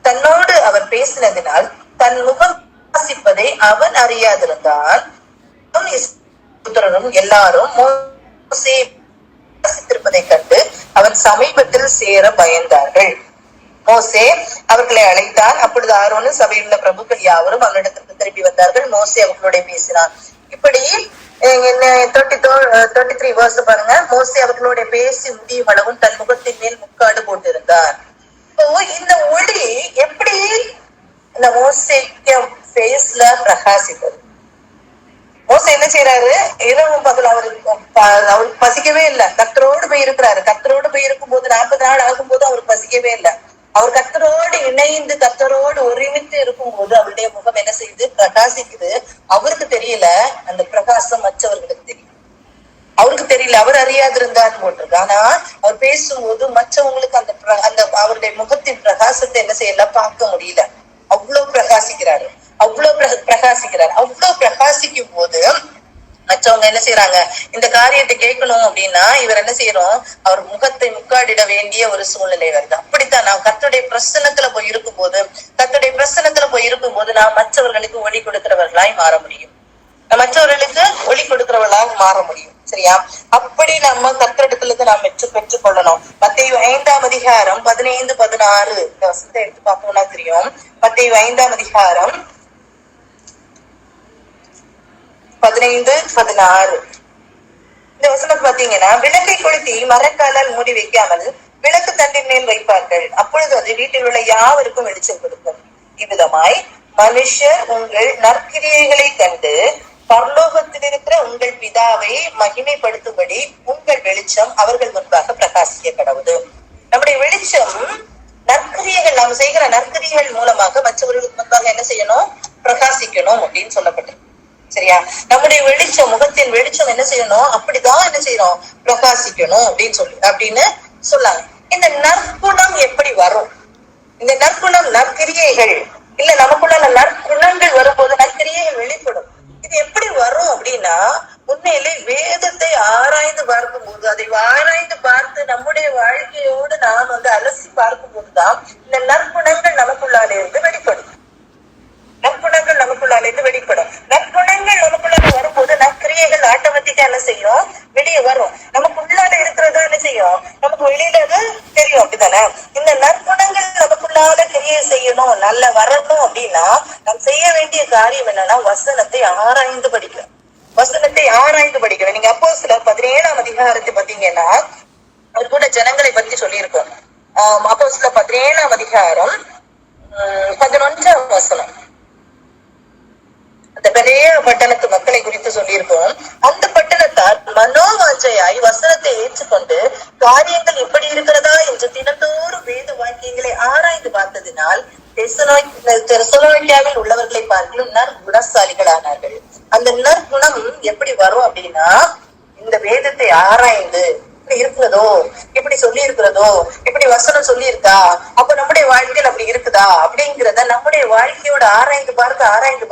தன்னோடு அவர் பேசினதினால் தன் முகம் வாசிப்பதை அவன் அறியாதிருந்தான். எல்லாரும் மோசே வாசித்திருப்பதை கண்டு அவன் சமீபத்தில் சேர பயந்தார்கள். மோசே அவர்களை அழைத்தான். அப்பொழுது ஆரோனும் சபையில் உள்ள பிரபுக்கள் யாவரும் அவனிடத்திற்கு திரும்பி வந்தார்கள். மோசே அவர்களோட பேசினான். இப்படி 33 verse பாருங்க. மோசே அவர்களோட பேசி முடியும் அளவும் தன் முகத்தின் மேல் முக்காடு போட்டிருந்தார். இந்த ஒளி எப்படி இந்த மோசேக்கு ஃபேஸ்ல பிரகாசித்தது? மோசே என்ன செய்யறாரு, இரவும் பகல் அவருக்கு பசிக்கவே இல்லை. கர்த்தரோடு போய் இருக்கிறாரு. கர்த்தரோடு போய் இருக்கும் போது 40 நாள் ஆகும் போது அவருக்கு பசிக்கவே இல்லை. அவர் கர்த்தரோடு இணைந்து கர்த்தரோடு ஒருமித்து இருக்கும் போது அவருடைய முகம் என்ன செய்யுது, பிரகாசிக்குது. அவருக்கு தெரியல, அந்த பிரகாசம் மற்றவர்களுக்கு தெரியும். அவருக்கு தெரியல, அவர் அறியாதிருந்தான்னு போட்டிருக்கு. ஆனா அவர் பேசும்போது மற்றவங்களுக்கு அந்த அவருடைய முகத்தின் பிரகாசத்தை என்ன செய்யல, பார்க்க முடியல. அவ்வளவு பிரகாசிக்கிறாரு. அவ்வளவு பிரகாசிக்கும் போது மற்றவங்க என்ன செய்யறாங்க, இந்த காரியத்தை கேட்கணும் அப்படின்னா இவர் என்ன செய்யறோம், அவர் முகத்தை முக்காடிட வேண்டிய ஒரு சூழ்நிலை வருது. அப்படித்தான் நான் கர்த்தருடைய பிரசன்னத்துல போய் இருக்கும்போது நான் மற்றவர்களுக்கு ஒளி கொடுக்கிறவர்களாய் மாற முடியும். சரியா? அப்படி நம்ம கர்த்தரிடத்துல நாம் பெற்றுக் கொள்ளணும். மத்தேயு 5ஆம் அதிகாரம் 15-16 இந்த வசனத்தை எடுத்து பார்க்கணும்னா தெரியும். மத்தேயு 5ஆம் அதிகாரம் 15-16 இந்த வசனம் பாத்தீங்கன்னா, விளக்கை கொளுத்தி மரக்காலால் மூடி வைக்காமல் விளக்கு தண்டின் மேல் வைப்பார்கள். அப்பொழுது அது வீட்டில் உள்ள யாவருக்கும் வெளிச்சம் கொடுக்கும். இவ்விதமாய் மனுஷர் உங்கள் நற்கிரியைகளை கண்டு பரலோகத்தில் இருக்கிற உங்கள் பிதாவை மகிமைப்படுத்தும்படி உங்கள் வெளிச்சம் அவர்கள் முன்பாக பிரகாசிக்க கடவுது. நம்முடைய வெளிச்சம் நற்கிரியைகள், நாம் செய்கிற நற்கிரியைகள் மூலமாக மற்றவர்களுக்கு முன்பாக என்ன செய்யணும், பிரகாசிக்கணும் அப்படின்னு சொல்லப்பட்டது. சரியா? நம்முடைய வெளிச்சம், முகத்தின் வெளிச்சம் என்ன செய்யணும், அப்படிதான் என்ன செய்யணும், பிரகாசிக்கணும் அப்படின்னு சொல்லாங்க. இந்த நற்குணம் எப்படி வரும்? இந்த நற்குணம், நற்கிரியைகள் இல்ல, நமக்குள்ள நற்குணங்கள் வரும்போது நற்கிரியைகள் வெளிப்படும். இது எப்படி வரும் அப்படின்னா, உண்மையிலே வேதத்தை ஆராய்ந்து பார்க்கும் போது, அதை ஆராய்ந்து பார்த்து நம்முடைய வாழ்க்கையோடு நாம் அலசி பார்க்கும் போதுதான் இந்த நற்குணங்கள் நமக்குள்ளாலே இருந்து வெளிப்படும். நற்குணங்கள் நமக்குள்ளால வரும்போது நற்கிரியைகள் ஆட்டோமேட்டிக்கா என்ன செய்யும், வெளியே வரும். நமக்குள்ளால இருக்கிறதா என்ன செய்யும், நமக்கு வெளியில தெரியும். அப்படித்தானே? இந்த நற்குணங்கள் நமக்குள்ளால கிரியை செய்யணும், நல்ல வரணும் அப்படின்னா நாம் செய்ய வேண்டிய காரியம் என்னன்னா, வசனத்தை ஆராய்ந்து படிக்கணும். நீங்க அப்போஸ்தலர் 17ஆம் அதிகாரத்தை பாத்தீங்கன்னா அவர் கூட ஜனங்களை பத்தி சொல்லியிருக்கோம். அப்போஸ்தலர் 17ஆம் அதிகாரம் 11ஆம் வசனம் அந்த பெரிய பட்டணத்து மக்களை குறித்து சொல்லியிருக்கோம். அந்த பட்டணத்தார் மனோவாஞ்சையாய் வசனத்தை ஏற்றுக்கொண்டு காரியங்கள் எப்படி இருக்கிறதா என்று தினந்தோறும் வேத வாக்கியங்களை ஆராய்ந்து பார்த்ததினால் தெசலோனிக்கேவில் உள்ளவர்களை பார்க்கலும் நற்குணசாலிகளானார்கள். அந்த நற்குணம் எப்படி வரும் அப்படின்னா, இந்த வேதத்தை ஆராய்ந்து இருக்கிறதோ, இப்படி சொல்லி இருக்கிறதோ, இப்படி வசனம் சொல்லி இருக்கா, அப்ப நம்முடைய வாழ்க்கையில் அப்படி இருக்குதா அப்படிங்கிறத நம்முடைய வாழ்க்கையோட ஆராய்ந்து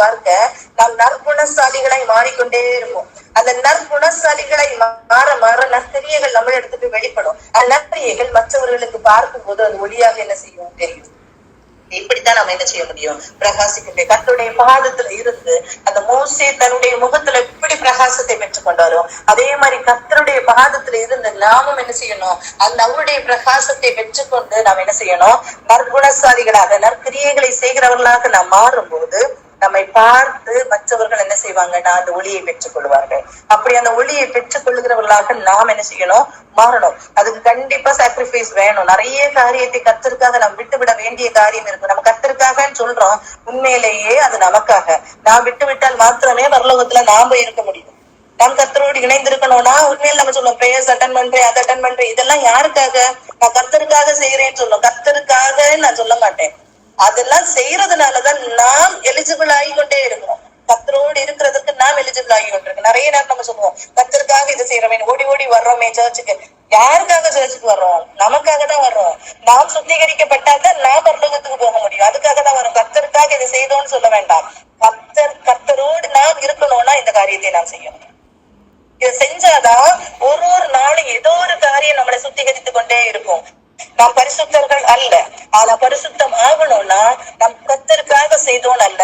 பார்க்க நாம் நற்குணசாலிகளாய் மாறிக்கொண்டே இருக்கும். அந்த நற்குணசாலிகளை மாற மாற நற்கிரியைகள் நம்ம இடத்துக்கு வெளிப்படும். அந்த நற்கிரியைகள் மற்றவர்களுக்கு பார்க்கும் போது அது ஒளியாக என்ன செய்யும் தெரியும். இப்படித்தான் நம்ம என்ன செய்ய முடியும், பிரகாசிக்கின்ற கர்த்தருடைய பாதத்துல இருந்து அந்த மோசே தன்னுடைய முகத்துல எப்படி பிரகாசத்தை பெற்றுக் கொண்டாரோ அதே மாதிரி கர்த்தருடைய பாதத்துல இருந்து நாமும் என்ன செய்யணும், அந்த அவருடைய பிரகாசத்தை பெற்றுக்கொண்டு நாம் என்ன செய்யணும், நற்குணசாலிகளாக நற்கிரியைகளை செய்கிறவர்களாக நாம் மாறும் போது நம்மை பார்த்து மற்றவர்கள் என்ன செய்வாங்கன்னா அந்த ஒளியை பெற்றுக் கொள்வார்கள். அப்படி அந்த ஒளியை பெற்றுக் கொள்ளுகிறவர்களாக நாம் என்ன செய்யணும், மாறணும். அதுக்கு கண்டிப்பா சாக்ரிஃபைஸ் வேணும். நிறைய காரியத்தை கர்த்தருக்காக நாம் விட்டுவிட வேண்டிய காரியம் இருக்கு. நம்ம கர்த்தருக்காகன்னு சொல்றோம், உண்மையிலேயே அது நமக்காக. நாம் விட்டு விட்டால் மாத்திரமே பரலோகத்துல நாம இருக்க முடியும். நாம் கர்த்தரோடு இணைந்திருக்கணும்னா உண்மையில நம்ம சொல்லுவோம் பிரேயர்ஸ் அட்டன் பண்றேன், அதை அட்டன் பண்றேன், இதெல்லாம் யாருக்காக? நான் கர்த்தருக்காக செய்யறேன்னு சொல்லுவோம். கர்த்தருக்காக நான் சொல்ல மாட்டேன். அதெல்லாம் செய்யறதுனாலதான் நாம் எலிஜிபிள் ஆகிக்கொண்டே இருக்கிறோம். கர்த்தரோடு இருக்கிறதுக்கு நாம் எலிஜிபிள் ஆகி கொண்டிருக்கோம். நிறைய நேரம் நம்ம சொல்லுவோம் கர்த்தருக்காக இதை செய்யறோமே, ஓடி ஓடி வர்றோமே சர்ச்சுக்கு. யாருக்காக சர்ச்சுக்கு வர்றோம்? நமக்காக தான் வர்றோம். நாம் சுத்திகரிக்கப்பட்டாதான் நாம் பரலோகத்துக்கு போக முடியும். அதுக்காக தான் வரோம். கர்த்தருக்காக இதை செய்தோம்னு சொல்ல வேண்டாம். கர்த்தரோடு நாம் இருக்கணும்னா இந்த காரியத்தை நாம் செய்யணும். இதை செஞ்சாதான் ஒரு நாளும் ஏதோ ஒரு காரியம் நம்மளை சுத்திகரித்துக் கொண்டே இருக்கும். நாம் பரிசுத்தர்கள் அல்ல, ஆனா பரிசுத்தம் ஆகணும்னா நம் கர்த்தருக்காக செய்தோம் அல்ல,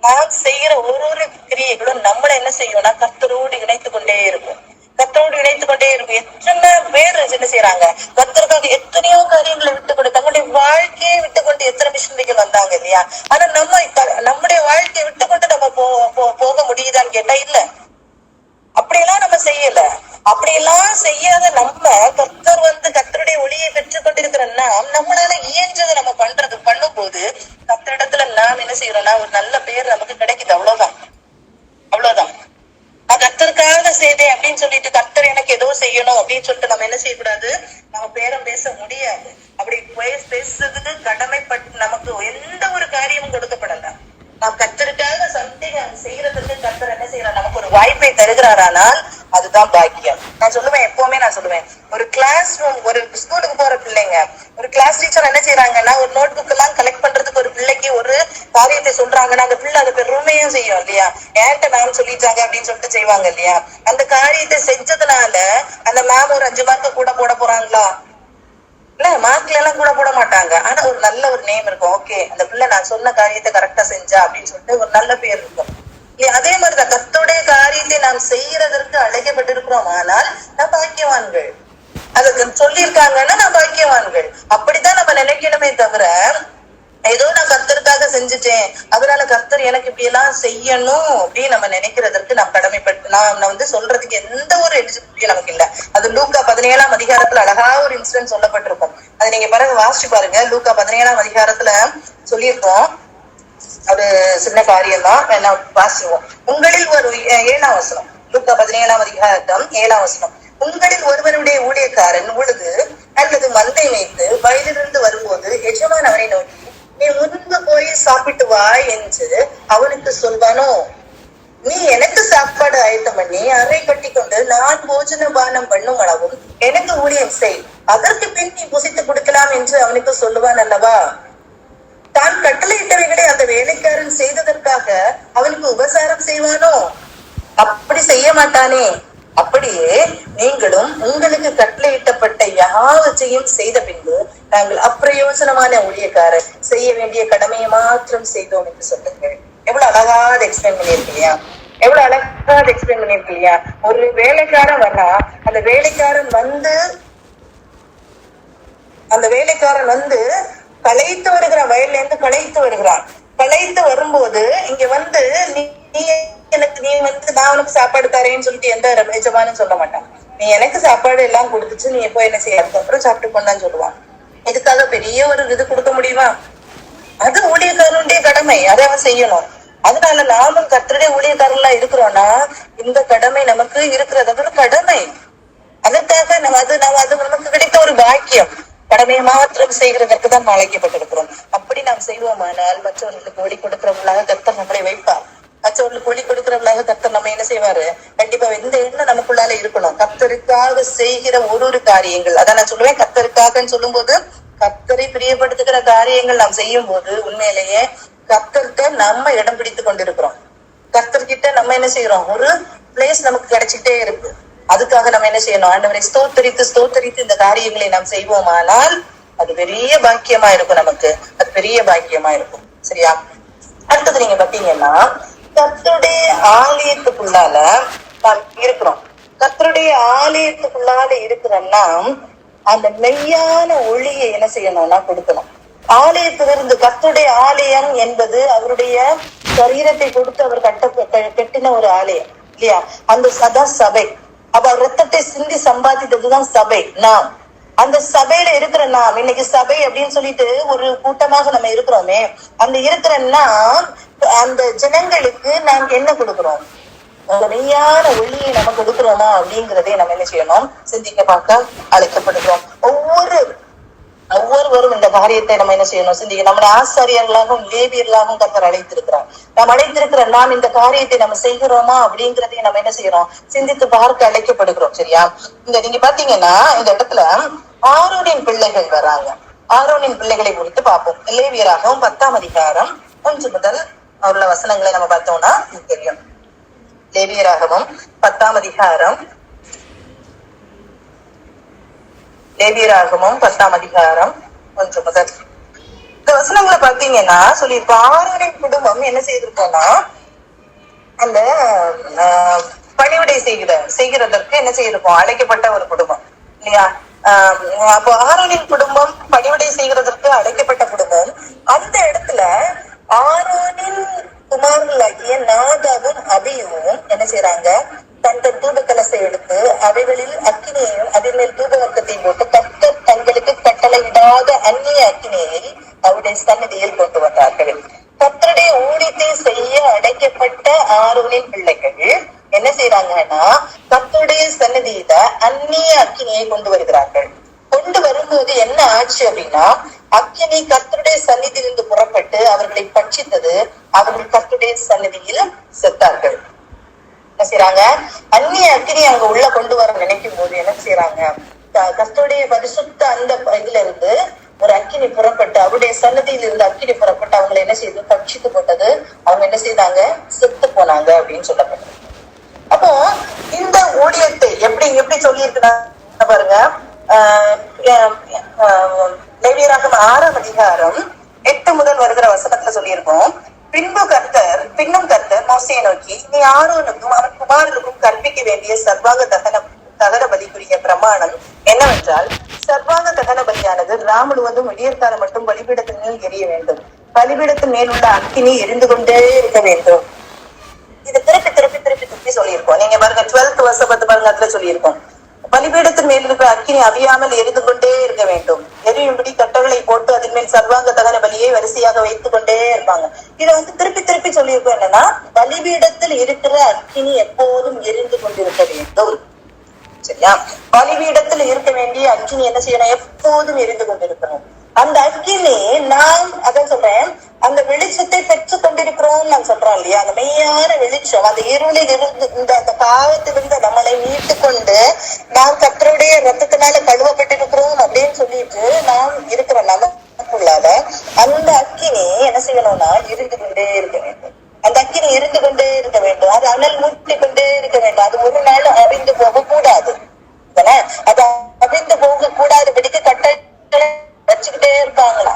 நாம் செய்யற ஒரு கிரியைகளும் நம்மளை என்ன செய்யணும்னா கர்த்தரோடு இணைத்துக் கொண்டே இருக்கும். கர்த்தரோடு இணைத்துக் கொண்டே இருக்கும். எத்தனை பேர் என்ன செய்யறாங்க, கர்த்தருக்காக எத்தனையோ காரியங்களை விட்டுக்கொண்டு தங்களுடைய வாழ்க்கையை விட்டுக்கொண்டு எத்தனை மிஷனரிகள் வந்தாங்க இல்லையா? ஆனா நம்முடைய வாழ்க்கையை விட்டுக்கொண்டு நம்ம போக முடியுதான்னு கேட்டா இல்ல. அப்படியெல்லாம் நம்ம செய்யல. அப்படியெல்லாம் செய்யாத நம்ம கர்த்தருடைய ஒளியை பெற்றுக் கொண்டிருக்கிறோம்னா நம்மளால இயன்றதை நம்ம பண்ணும் போது கர்த்தரிடத்துல நாம் என்ன செய்யறோம்னா ஒரு நல்ல பேர் நமக்கு கிடைக்குது. அவ்வளவுதான். நான் கர்த்தருக்காக செய்தேன் அப்படின்னு சொல்லிட்டு கர்த்தர் எனக்கு ஏதோ செய்யணும் அப்படின்னு சொல்லிட்டு நம்ம என்ன செய்யக்கூடாது, நம்ம பேரம் பேச முடியாது. அப்படி பேசுறதுக்கு கடமைப்பட்டு நமக்கு எந்த ஒரு காரியமும் கொடுக்கப்படல. நாம் கர்த்தருக்காக சம்திங் செய்யறதுக்கு கர்த்தர் என்ன செய்யறார், நமக்கு ஒரு வாய்ப்பை தருகிறாரானால் அதுதான் பாக்கியம். நான் சொல்லுவேன் ஒரு கிளாஸ் ரூம், ஒரு ஸ்கூலுக்கு போற பிள்ளைங்க, ஒரு கிளாஸ் டீச்சர் என்ன செய்யறாங்கன்னா ஒரு நோட் புக் எல்லாம் கலெக்ட் பண்றதுக்கு ஒரு பிள்ளைக்கு ஒரு காரியத்தை சொல்றாங்கன்னா அந்த பிள்ளை அதை பெருமையும் செய்யும் இல்லையா? ஏன்ட்ட மேம் சொல்லிட்டாங்க அப்படின்னு சொல்லிட்டு செய்வாங்க இல்லையா? அந்த காரியத்தை செஞ்சதுனால அந்த மேம் ஒரு 5 மார்க் கூட போட போறாங்களா? இல்ல, மார்க்ல எல்லாம் கூட போட மாட்டாங்க. ஆனா ஒரு நல்ல ஒரு நேம் இருக்கும். ஓகே, அந்த பிள்ளை நான் சொன்ன காரியத்தை கரெக்டா செஞ்சா அப்படின்னு சொல்லிட்டு ஒரு நல்ல பேர் இருக்கும். அதே மாதிரிதான் கர்த்தருடைய காரியத்தை நாம் செய்யறதற்கு அழைக்கப்பட்டிருக்கிறோம். ஆனால் நாம் பாக்கியவான்கள். அதுக்கு சொல்லியிருக்காங்கன்னா நான் பாக்கியவான்கள். அப்படித்தான் நம்ம நினைக்கணுமே தவிர ஏதோ நான் கர்த்தருக்காக செஞ்சுட்டேன் அதனால கர்த்தர் எனக்கு இப்படி எல்லாம் செய்யணும் அப்படின்னு நம்ம நினைக்கிறதற்கு நாம் கடமைப்பட்டு நான் சொல்றதுக்கு எந்த ஒரு எலிஜிபிலிட்டியும் நமக்கு இல்ல. அது லூக்கா 17ஆம் அதிகாரத்துல அழகா ஒரு இன்சிடென்ட் சொல்லப்பட்டிருக்கும். அது நீங்க பிறகு வாசிச்சு பாருங்க. லூக்கா 17ஆம் அதிகாரத்துல சொல்லியிருக்கோம். ஒரு சின்ன காரியம் தான், வேணா வாசிவோம். உங்களில் ஒரு 7ஆம் வசனம், லூக்கா 17ஆம் அதிகாரம் 7ஆம் வசனம். உங்களில் ஒருவருடைய ஊழியக்காரன் உழுது அல்லது மந்தை வைத்து வயலிலிருந்து வரும்போது எஜமான் அவனை நோக்கி நீ முன்பு போய் சாப்பிட்டு வா என்று அவனுக்கு சொல்வானோ? நீ எனக்கு சாப்பாடு ஆயத்தம் பண்ணி அறை கட்டி கொண்டு நான் போஜன பானம் பண்ணும் அளவும் எனக்கு ஊழியம் செய், அதற்கு பின் நீ புசித்து கொடுக்கலாம் என்று அவனுக்கு சொல்லுவான் அல்லவா? தான் கட்டளையிட்டவைகளை அந்த வேலைக்காரன் செய்ததற்காக அவனுக்கு உபசாரம் செய்வானோ? அப்படி செய்ய மாட்டானே. அப்படியே நீங்களும் உங்களுக்கு கட்டளையிட்டப்பட்ட யாவற்றையும் செய்த பின்பு நாங்கள் அப்பிரயோஜனமான ஊழியக்காரர் செய்ய வேண்டிய கடமையை மாத்திரம் செய்தோம் என்று சொல்லுங்கள். எவ்வளவு அழகாத எக்ஸ்பிளைன் பண்ணிருக்கீங்க, எவ்வளவு அழகாத எக்ஸ்பிளைன் பண்ணிருக்கீங்க. ஒரு வேலைக்காரன் வந்தா அந்த வேலைக்காரன் வந்து களைத்து வருகிறான், வயல்ல இருந்து களைத்து வரும்போது இங்க நான் உனக்கு சாப்பாடு தரேன்னு சொல்லிட்டு எந்த எஜமானும் சொல்ல மாட்டான். நீ எனக்கு சாப்பாடு எல்லாம் கொடுத்துச்சு, நீ எப்போ என்ன செய்ய அதுக்கப்புறம் சாப்பிட்டு கொண்டான்னு சொல்லுவான். இதுக்காக பெரிய ஒரு இது கொடுக்க முடியுமா? அது ஊழியக்காரனுடைய கடமை, அதை அவன் செய்யணும். அதனால நாமும் கர்த்தருடைய ஊழியக்காரர்களா இருக்கிறோம்னா இந்த கடமை நமக்கு இருக்கிறது. அது ஒரு கடமை. அதற்காக அது நமக்கு கிடைத்த ஒரு பாக்கியம். கடமையை மாத்திரம் செய்கிறதற்கு தான் அழைக்கப்பட்டிருக்கிறோம். அப்படி நாம் செய்வோமானால் மற்றவர்களுக்கு ஓடி கொடுக்கிறவங்களாக கர்த்தர் நம்மளை வைப்பார். மற்றவர்களுக்கு ஒளி கொடுக்கிறவர்களாக கர்த்தர் நம்ம என்ன செய்வாரு? கண்டிப்பா இந்த எண்ணம் நமக்குள்ளால இருக்கணும். கர்த்தருக்காக செய்கிற ஒரு காரியங்கள், அதான் நான் சொல்லுவேன், கர்த்தருக்காகன்னு சொல்லும் போது கர்த்தரை பிரியப்படுத்துகிற காரியங்கள் நாம் செய்யும் போது உண்மையிலேயே கர்த்தர்கிட்ட நம்ம இடம் பிடித்து கொண்டிருக்கிறோம். கர்த்தர்கிட்ட நம்ம என்ன செய்யறோம்? ஒரு பிளேஸ் நமக்கு கிடைச்சிட்டே இருக்கு. அதுக்காக நம்ம என்ன செய்யணும்? ஆண்டவரை ஸ்தோத்தரித்து ஸ்தோத்தரித்து இந்த காரியங்களை நாம் செய்வோமானால் அது பெரிய பாக்கியமா இருக்கும். நமக்கு அது பெரிய பாக்கியமா இருக்கும். சரியா? அடுத்தது நீங்க பாத்தீங்கன்னா, கர்த்தருடைய ஆலயத்துக்குள்ளால நாம் இருக்கிறோம். கர்த்தருடைய ஆலயத்துக்குள்ளால இருக்கிறோம்னா அந்த மெய்யான ஒளியை என்ன செய்யணும்னா கொடுக்கணும். ஆலயத்திலிருந்து, கர்த்தருடைய ஆலயம் என்பது அவருடைய சரீரத்தை கொடுத்து அவர் கட்டின ஒரு ஆலயம் இல்லையா? அந்த அதான் சபை. அவர் ரத்தத்தை சிந்தி சம்பாதித்ததுதான் சபை. நாம் அந்த சபையில இருக்கிற நாம் இன்னைக்கு சபை அப்படின்னு சொல்லிட்டு ஒரு கூட்டமாக நம்ம இருக்கிறோமே, அந்த இருக்கிற நாம் அந்த ஜனங்களுக்கு நாம் என்ன கொடுக்கிறோம்? மெய்யான ஒளியை நம்ம கொடுக்கிறோமா அப்படிங்கிறதே நம்ம என்ன செய்யணும்? சிந்திக்க பார்க்க அழைக்கப்படுகிறோம். ஒவ்வொருவரும் இந்த காரியத்தை நம்ம என்ன செய்யணும்? சிந்திக்க. நம்மளை ஆசாரியர்களாகவும் லேவியர்களாகவும் கர்த்தர் அழைத்திருக்கிறார். நாம் அழைத்திருக்கிற நாம் இந்த காரியத்தை நம்ம செய்கிறோமா அப்படிங்கிறதையும் நம்ம என்ன செய்யறோம்? சிந்தித்து பார்க்க அழைக்கப்படுகிறோம். சரியா? நீங்க பாத்தீங்கன்னா இந்த இடத்துல ஆரோனின் பிள்ளைகள் வராங்க. ஆரோனின் பிள்ளைகளை குறித்து பார்ப்போம். லேவியராகவும் 10ஆம் அதிகாரம் 1 முதல் உள்ள வசனங்களை நம்ம பார்த்தோம்னா தெரியும். லேவியராகவும் 10ஆம் அதிகாரம் 1 முதல் இந்த வசனங்களை பாத்தீங்கன்னா சொல்லியிருப்போம். ஆரோனின் குடும்பம் என்ன செய்திருக்கோம்னா அந்த பணிவிடை செய்கிறதற்கு என்ன செய்திருக்கோம்? அழைக்கப்பட்ட ஒரு குடும்பம் இல்லையா? அப்போ ஆரோனின் குடும்பம் பணிவிடை செய்கிறதற்கு அழைக்கப்பட்ட குடும்பம். அந்த இடத்துல ஆரோனின் குமாரர்களாகிய நாதாவும் அபியும் என்ன செய்யறாங்க? தங்கள் தூப கலசை எடுத்து அவைகளில் அக்கினியையும் அதன் மேல் தூப வர்க்கத்தையும் போட்டு கர்த்தர் தங்களுக்கு கட்டளையிடாத அந்நிய அக்கினியை அவருடைய சன்னதியில் கொண்டு வந்தார்கள். கர்த்தருடைய ஊழியத்தை செய்ய அடைக்கப்பட்ட ஆரோனின் பிள்ளைகள் என்ன செய்யறாங்கன்னா கர்த்தருடைய சன்னதியில அந்நிய அக்கினியை கொண்டு வருகிறார்கள். கொண்டு வரும்போது என்ன ஆச்சு அப்படின்னா, அக்கினி கர்த்தருடைய சந்நிதியிலிருந்து புறப்பட்டு அவர்களை பட்சித்தது. அவர்கள் கர்த்தருடைய சன்னதியில் செத்தார்கள். என்ன செய்யறாங்க? அந்நிய அக்கினி அங்க உள்ள கொண்டு வர நினைக்கும் போது என்ன செய்யறாங்க? கர்த்தருடைய பரிசுத்த அந்த இதுல இருந்து ஒரு அக்கினி புறப்பட்டு அவருடைய சன்னதியில இருந்து அக்கினி புறப்பட்டு அவங்களை என்ன செய்து பட்சித்து போட்டது. அவங்க என்ன செய்தாங்க? செத்து போனாங்க அப்படின்னு சொல்லப்பட்டது. அப்போ இந்த ஊழியத்தை எப்படி சொல்லி இருக்குன்னா பாருங்க. லேவியராகமம் 6ஆம் அதிகாரம் 8 முதல் வருகிற வசனத்துல சொல்லியிருக்கோம். பின்னும் கர்த்தர் மோசேயை நோக்கி, நீ ஆரோனுக்கும் அவன் குமாரனுக்கும் கற்பிக்க வேண்டிய சர்வாங்க தகன பலிக்குரிய பிரமாணம் என்னவென்றால், சர்வாங்க தகன பலியானது ராம் முழுவதும் விடியற்காலம் மட்டும் பலிபீடத்தின் மேல் எரிய வேண்டும். பலிபீடத்தின் மேல் உள்ள அக்கினி எரிந்து கொண்டே இருக்க வேண்டும். இது திருப்பி சொல்லியிருக்கோம். நீங்க பாருங்க 12th வருஷம் பாருங்க, அதுல சொல்லியிருக்கோம். பலிபீடத்தின் மேல் இருக்கிற அக்கினி அவியாமல் எரிந்து கொண்டே இருக்க வேண்டும். எரியும்படி கட்டளை போட்டு அதன் மேல் சர்வாங்க தகன பலியை வரிசையாக வைத்துக் கொண்டே இருப்பாங்க. இதை திருப்பி சொல்லியிருக்கோம். என்னன்னா, பலிபீடத்தில் இருக்கிற அக்கினி எப்போதும் எரிந்து கொண்டிருக்க வேண்டும். சரியா? பலிபீடத்தில் இருக்க வேண்டிய அக்கினி என்ன செய்யணும்? எப்போதும் எரிந்து கொண்டிருக்கணும். அந்த அக்கினி நாம் அதான் சொல்றேன், அந்த வெளிச்சத்தை பெற்றுக் கொண்டிருக்கிறோம் நான் சொல்றோம் இல்லையா? அந்த மெய்யான வெளிச்சம், அந்த இருளில் இருந்து அந்த பாவத்திலிருந்து நம்மளை மீட்டு கொண்டு நாம் கர்த்தருடைய ரத்தத்தினால கழுவப்பட்டிருக்கிறோம் அப்படின்னு சொல்லிட்டு நாம் இருக்கிற நமக்குள்ளால அந்த அக்கினி என்ன செய்யணும்னா எரிந்து கொண்டே இருக்க வேண்டும். அந்த அக்கினி எரிந்து கொண்டே இருக்க வேண்டும். அது அனல் மூட்டி கொண்டே இருக்க வேண்டும். அது ஒரு நாள் அழிந்து போக கூடாது. அது அழிந்து போக கூடாதபடிக்கு கட்டளை வச்சுக்கிட்டே இருப்பாங்களா?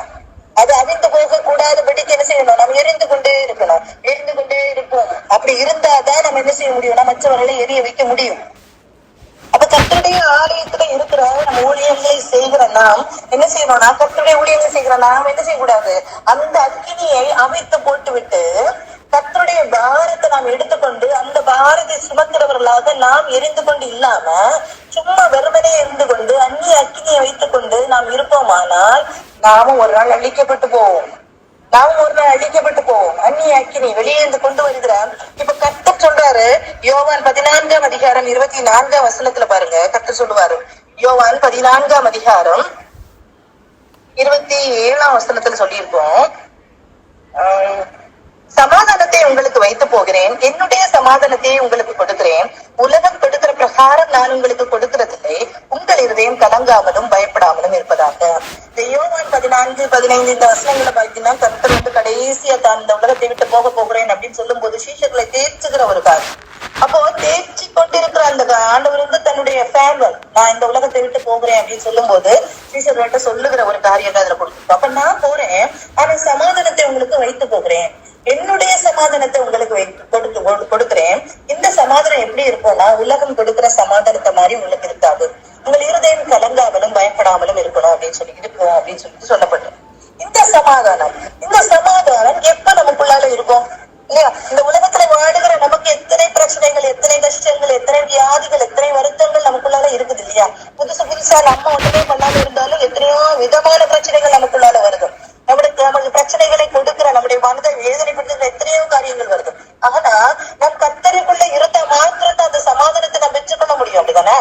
அது அழிந்து போக கூடாதபடிக்கு என்ன செய்யணும்? நம்ம எரிந்து கொண்டே இருக்கணும். எரிந்து கொண்டே இருப்போம். அப்படி இருந்தாதான் நம்ம என்ன செய்ய முடியும்னா மற்றவர்களை எரிய வைக்க முடியும். அப்ப கர்த்தருடைய ஆலயத்துல இருக்கிற நம்ம ஊழியர்களை செய்கிற நாம் என்ன செய்யணும்னா, கர்த்தருடைய ஊழியர்களை செய்கிற நாம் என்ன செய்யக்கூடாது? அந்த அக்கினியை அமைத்து போட்டு விட்டு கர்த்தருடைய பாரத்தை நாம் எடுத்துக்கொண்டு அந்த பாரத்தை சுமக்கிறவர்களாக நாம் எரிந்து கொண்டு இல்லாம சும்மா வெறுமனே இருந்து கொண்டு அந்நிய அக்கினியை வைத்துக் கொண்டு நாம் இருப்போமானால் நாமும் ஒரு நாள் அழிக்கப்பட்டு போவோம். அந்நிய அக்கினி வெளியே இருந்து கொண்டு வருகிறார். இப்ப கர்த்தர் சொல்றாரு, யோவான் 14ஆம் அதிகாரம் 24ஆம் வசனத்துல பாருங்க. கர்த்தர் சொல்லுவாரு, யோவான் 14ஆம் அதிகாரம் 27ஆம் வசனத்துல சொல்லியிருக்கோம். சமாதானத்தை உங்களுக்கு வைத்து போகிறேன், என்னுடைய சமாதானத்தை உங்களுக்கு கொடுக்கிறேன். உலகம் கொடுக்கிற பிரகாரம் நான் உங்களுக்கு கொடுக்கிறதில்லை. உங்கள் இருதயம் கலங்காமலும் பயப்படாமலும் இருப்பதாக. இந்த யோவான் 14-15 இந்த வசனங்களை பார்த்தீங்கன்னா கர்த்தர் கடைசியா தான் இந்த உலகத்தை விட்டு போக போகிறேன் அப்படின்னு சொல்லும் போது சீஷர்களை தேர்ச்சுகிற ஒரு காரியம். அப்போ தேர்ச்சி கொண்டிருக்கிற அந்த ஆண்டவர் தன்னுடைய ஃபேர்வெல், நான் இந்த உலகத்தை விட்டு போகிறேன் அப்படின்னு சொல்லும் போது சீஷர்கள்ட்ட சொல்லுகிற ஒரு காரியத்தை அதுல கொடுத்துருக்கோம். அப்ப நான் போறேன், ஆனா சமாதானத்தை உங்களுக்கு வைத்து போகிறேன், என்னுடைய சமாதானத்தை உங்களுக்கு கொடுக்கிறேன். இந்த சமாதானம் எப்படி இருக்கும்னா உலகம் கொடுக்கிற சமாதானத்தை மாதிரி உங்களுக்கு இருக்காது. உங்கள் இருதயம் கலங்காமலும் பயப்படாமலும் இருக்கணும் அப்படின்னு சொல்லி இருக்கும் அப்படின்னு சொல்லிட்டு சொல்லப்பட்டது. இந்த சமாதானம் எப்ப நமக்குள்ளால இருக்கும் இல்லையா? இந்த உலகத்துல வாடுகிற நமக்கு எத்தனை பிரச்சனைகள், எத்தனை கஷ்டங்கள், எத்தனை வியாதிகள், எத்தனை வருத்தங்கள் நமக்குள்ளால இருக்குது இல்லையா? புதுசா நம்ம ஒண்ணுமே பண்ணாம இருந்தாலும் எத்தனையோ விதமான பிரச்சனைகள் நமக்குள்ளால வருது. நம்மளுக்கு பிரச்சனைகளை கொடுக்கிற, நம்முடைய மனதை வேதனைப்படுத்துகிற எத்தனையோ காரியங்கள் வருது. ஆனா நம் கர்த்தருக்குள்ள இருந்த மாத்திரத்தை அந்த சமாதானத்தை நாம் பெற்றுக்கொள்ள முடியும், அப்படிதானே?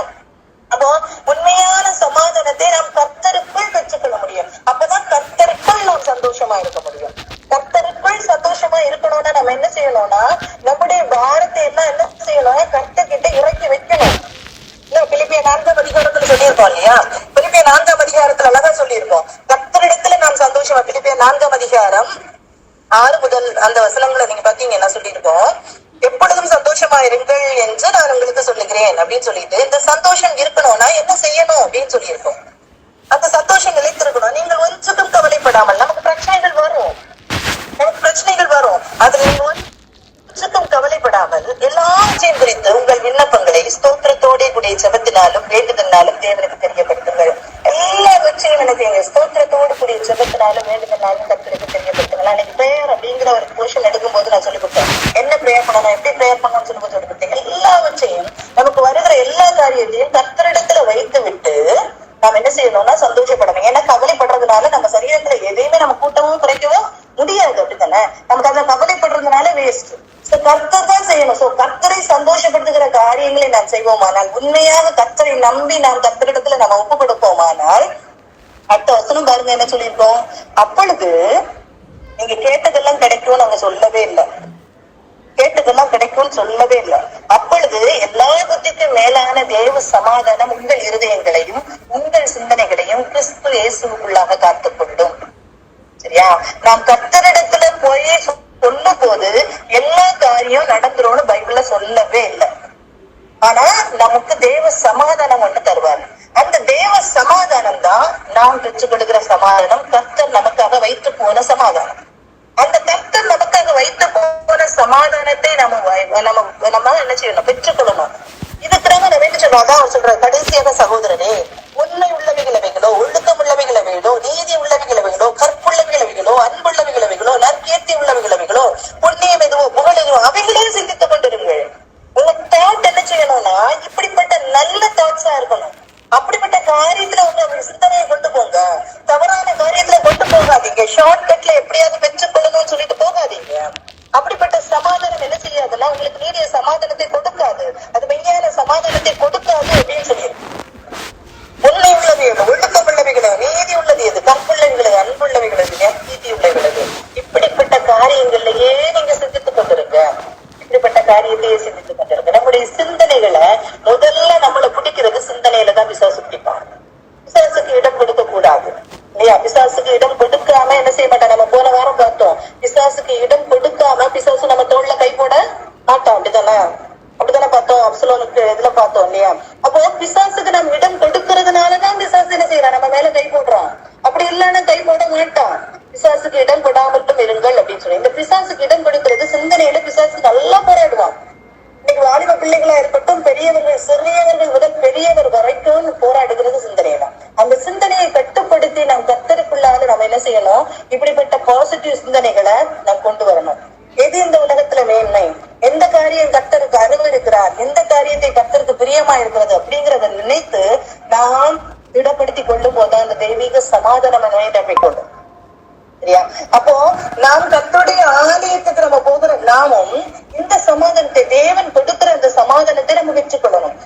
அப்போ உண்மையான சமாதானத்தை நாம் கர்த்தருக்குள் பெற்றுக்கொள்ள முடியும். அப்பதான் கர்த்தருக்குள் நாம் சந்தோஷமா இருக்க முடியும். கர்த்தருக்குள் சந்தோஷமா இருக்கணும்னா நம்ம என்ன செய்யணும்னா நம்முடைய பாரத்தை என்ன செய்யணும், கர்த்தர்கிட்ட இறக்கி வைக்கணும். பிலிப்பியர் 4ஆம் அதிகாரத்துல சொல்லியிருக்கோம் இல்லையா? பிலிப்பியர் 4ஆம் அதிகாரத்துல அழகா சொல்லியிருக்கோம், கர்த்தரிடத்துல நாம் சந்தோஷமா. பிலிப்பியர் 4ஆம் அதிகாரம் 6 முதல் அந்த வசனங்களை நீங்க பாத்தீங்கன்னா சொல்லியிருக்கோம், எப்பொழுதும் சந்தோஷமா இருங்கள் என்று நான் உங்களுக்கு சொல்லுகிறேன் அப்படின்னு சொல்லிட்டு, இந்த சந்தோஷம் இருக்கணும்னா என்ன செய்யணும் அப்படின்னு சொல்லியிருக்கோம். அந்த சந்தோஷம் நிலைத்திருக்கணும். நீங்கள் ஒன்றுக்கும் கவலைப்படாமல், நமக்கு பிரச்சனைகள் வரும், அதுல நீங்க ஒன்றுக்கும் கவலைப்படாமல் எல்லாவற்றையும் குறித்து உங்கள் விண்ணப்பங்களை ஸ்தோத்திரத்தோட கூடிய ஜெபத்தினாலும் வேண்டுதலினாலும் தேவனுக்கு தெரியப்படுத்துங்கள். எல்லாவற்றையும் எனக்கு ஸ்தோத்திரத்தோடு கூடிய ஜெபத்தினாலும் வேண்டுதலினாலும் கர்த்தருக்கு தெரியப்படுத்துங்கள். அன்னைக்கு பிரேயர் அப்படிங்கிற ஒரு போர்ஷன் எடுக்கும் போது நான் சொல்லிக் கொடுத்தேன், என்ன பிரேயர் பண்ணணும், எப்படி பிரேயர் பண்ணணும்னு சொல்லி கொடுத்தேன். எல்லாவற்றையும் நமக்கு வருகிற எல்லா காரியத்தையும் கர்த்தரிடத்துல வைத்து விட்டு நாம் என்ன செய்யணும்னா சந்தோஷப்படணும். ஏன்னா கவலைப்படுறதுனால நம்ம சரீரத்துல எதையுமே நம்ம கூட்டவும் குறைக்கவும் முடியாது, அப்படித்தானே? நமக்கு அதை கவலைப்படுறதுனால வேஸ்ட். கர்த்தர் தான் செய்யணும். கர்த்தரை சந்தோஷப்படுத்துகிற காரியங்களை நாம் செய்வோமானால், உண்மையாக கர்த்தரை நம்பி நாம் கர்த்தரிடத்துல நம்ம ஒப்பு கொடுப்போமானால், அடுத்த வசனம் பாருங்க என்ன சொல்லியிருக்கோம், அப்பொழுது நீங்க கேட்டதெல்லாம் கிடைக்கும் நாங்க சொல்லவே இல்லை, கேட்டதெல்லாம் கிடைக்கும்னு சொல்லவே இல்லை. அப்பொழுது எல்லா புத்திக்கும் மேலான தேவ சமாதானம் உங்கள் இருதயங்களையும் உங்கள் சிந்தனைகளையும் கிறிஸ்து இயேசுவுக்குள்ளாக காத்துக்கொள்ளும். சரியா? நாம் கர்த்தரிடத்துல போய் சொல்லும் போது எல்லா காரியம் நடந்துரும்னு பைபிள்ல சொல்லவே இல்லை. ஆனா நமக்கு தேவ சமாதானம் ஒண்ணு தருவார். அந்த தேவ சமாதானம் தான் நாம் பெற்றுக் கொடுக்கிற சமாதானம், கர்த்தர் நமக்காக வைத்து போன சமாதானம். அந்த கர்த்தர் நமக்காக வைத்து போன சமாதானத்தை நம்ம என்ன செய்யணும், பெற்றுக்கொள்ளணும். இதுக்குறாங்க நம்ம என்ன சொல்றோம், அதான் சொல்ற கடைசியாக சகோதரனே, உண்மை உள்ளவைகளவைகளோ, ஒழுக்கம் உள்ளவைகளவைகளோ, நீதி உள்ளவைகளவைகளோ, கற்புள்ளவைகளவைகளோ, அன்புள்ளவைகளவைகளோ, நற்கீர்த்தி உள்ளவைகளவைகளோ, புண்ணியம் எதுவோ புகழ் எதுவோ அவைகளே சிந்தித்துக் கொண்டிருங்கள். உங்க தாட் என்ன செய்யணும்னா இப்படிப்பட்ட நல்ல தாட்ஸா இருக்கணும். அப்படிப்பட்ட காரியத்துல உங்க சிந்தனையை கொண்டு போங்க. தவறான காரியத்துல கொண்டு போகாதீங்க. ஷார்ட் கட்ல எப்படியாவது பெற்றுக்கொள்ளணும்னு சொல்லிட்டு போகாதீங்க. அப்படிப்பட்ட சமாதானம் என்ன செய்யாதுன்னா உங்களுக்கு நீடிய சமாதானத்தை கொடுக்காது, அது மெய்யான சமாதானத்தை கொடுக்காது அப்படின்னு சொல்லியிருக்கு. உண்மை உள்ளது எது, ஒழுக்கம் உள்ளவைகளோ, நீதி உள்ளது எது, கற்புள்ளவைகளது, அன்புள்ளவைகளது, நற்கீர்த்தி உள்ளவைகளது, இப்படிப்பட்ட காரியங்கள்லயே நீங்க சிந்தித்துக் கொண்டிருக்க. இப்படிப்பட்ட காரியத்தையே சிந்தித்துக் கொண்டிருக்க. நம்முடைய சிந்தனைகளை முதல்ல நம்மளை பிடிக்கிறது சிந்தனையில தான் பிசாசு பிடிப்பான். பிசாசுக்கு இடம் கொடுக்க கூடாது இல்லையா? பிசாசுக்கு இடம் கொடுக்காம என்ன செய்ய மாட்டான். நம்ம போன வாரம் பார்த்தோம், பிசாசுக்கு இடம் கொடுக்காம பிசாசு நம்ம தோல்ல கை போட மாட்டோம், அப்படித்தானே பார்த்தோம். அப்சலோனுக்கு இதுல பார்த்தோம் இல்லையா? அப்போ பிசாசுக்கு நம்ம இடம் கொடுக்கறதுனாலதான் பிசாசு என்ன செய்யறான், நம்ம மேல கை போடுறான். அப்படி இல்லைன்னா கை போட மாட்டான். பிசாசுக்கு இடம் கொடாமட்டும் இருங்கள் அப்படின்னு சொல்லி, இந்த பிசாசுக்கு இடம் கொடுக்கிறது சிந்தனையில பிசாசு நல்லா போராடுவான். இன்னைக்கு வாலிப பிள்ளைகளா இருக்கட்டும், பெரியவர்கள், சிறியவர்கள் முதல் பெரியவர் வரைக்கும் போராடுகிறது சிந்தனையில. அந்த சிந்தனையை கட்டுப்படுத்தி நாம் கர்த்தருக்குள்ளாக நம்ம என்ன செய்யணும், இப்படிப்பட்ட பாசிட்டிவ் சிந்தனைகளை நாம் கொண்டு வரணும். எது இந்த உலகத்துல மேன்மை, எந்த காரியம் கர்த்தருக்கு அனுமதிக்கிறார், எந்த காரியத்தை கர்த்தருக்கு பிரியமா இருக்கிறது அப்படிங்கறத நினைத்து நாம் திடப்படுத்தி கொள்ளும் போதுதான் அந்த தெய்வீக சமாதானம் கொள்ளும். சரியா? அப்போ நாம் கர்த்தருடைய ஆலயத்துக்கு நம்ம போகிற நாமும் இந்த சமாதானத்தை, தேவன் கொடுக்கிற அந்த சமாதானத்தை நம்ம பெற்றுக்கொள்ளணும்.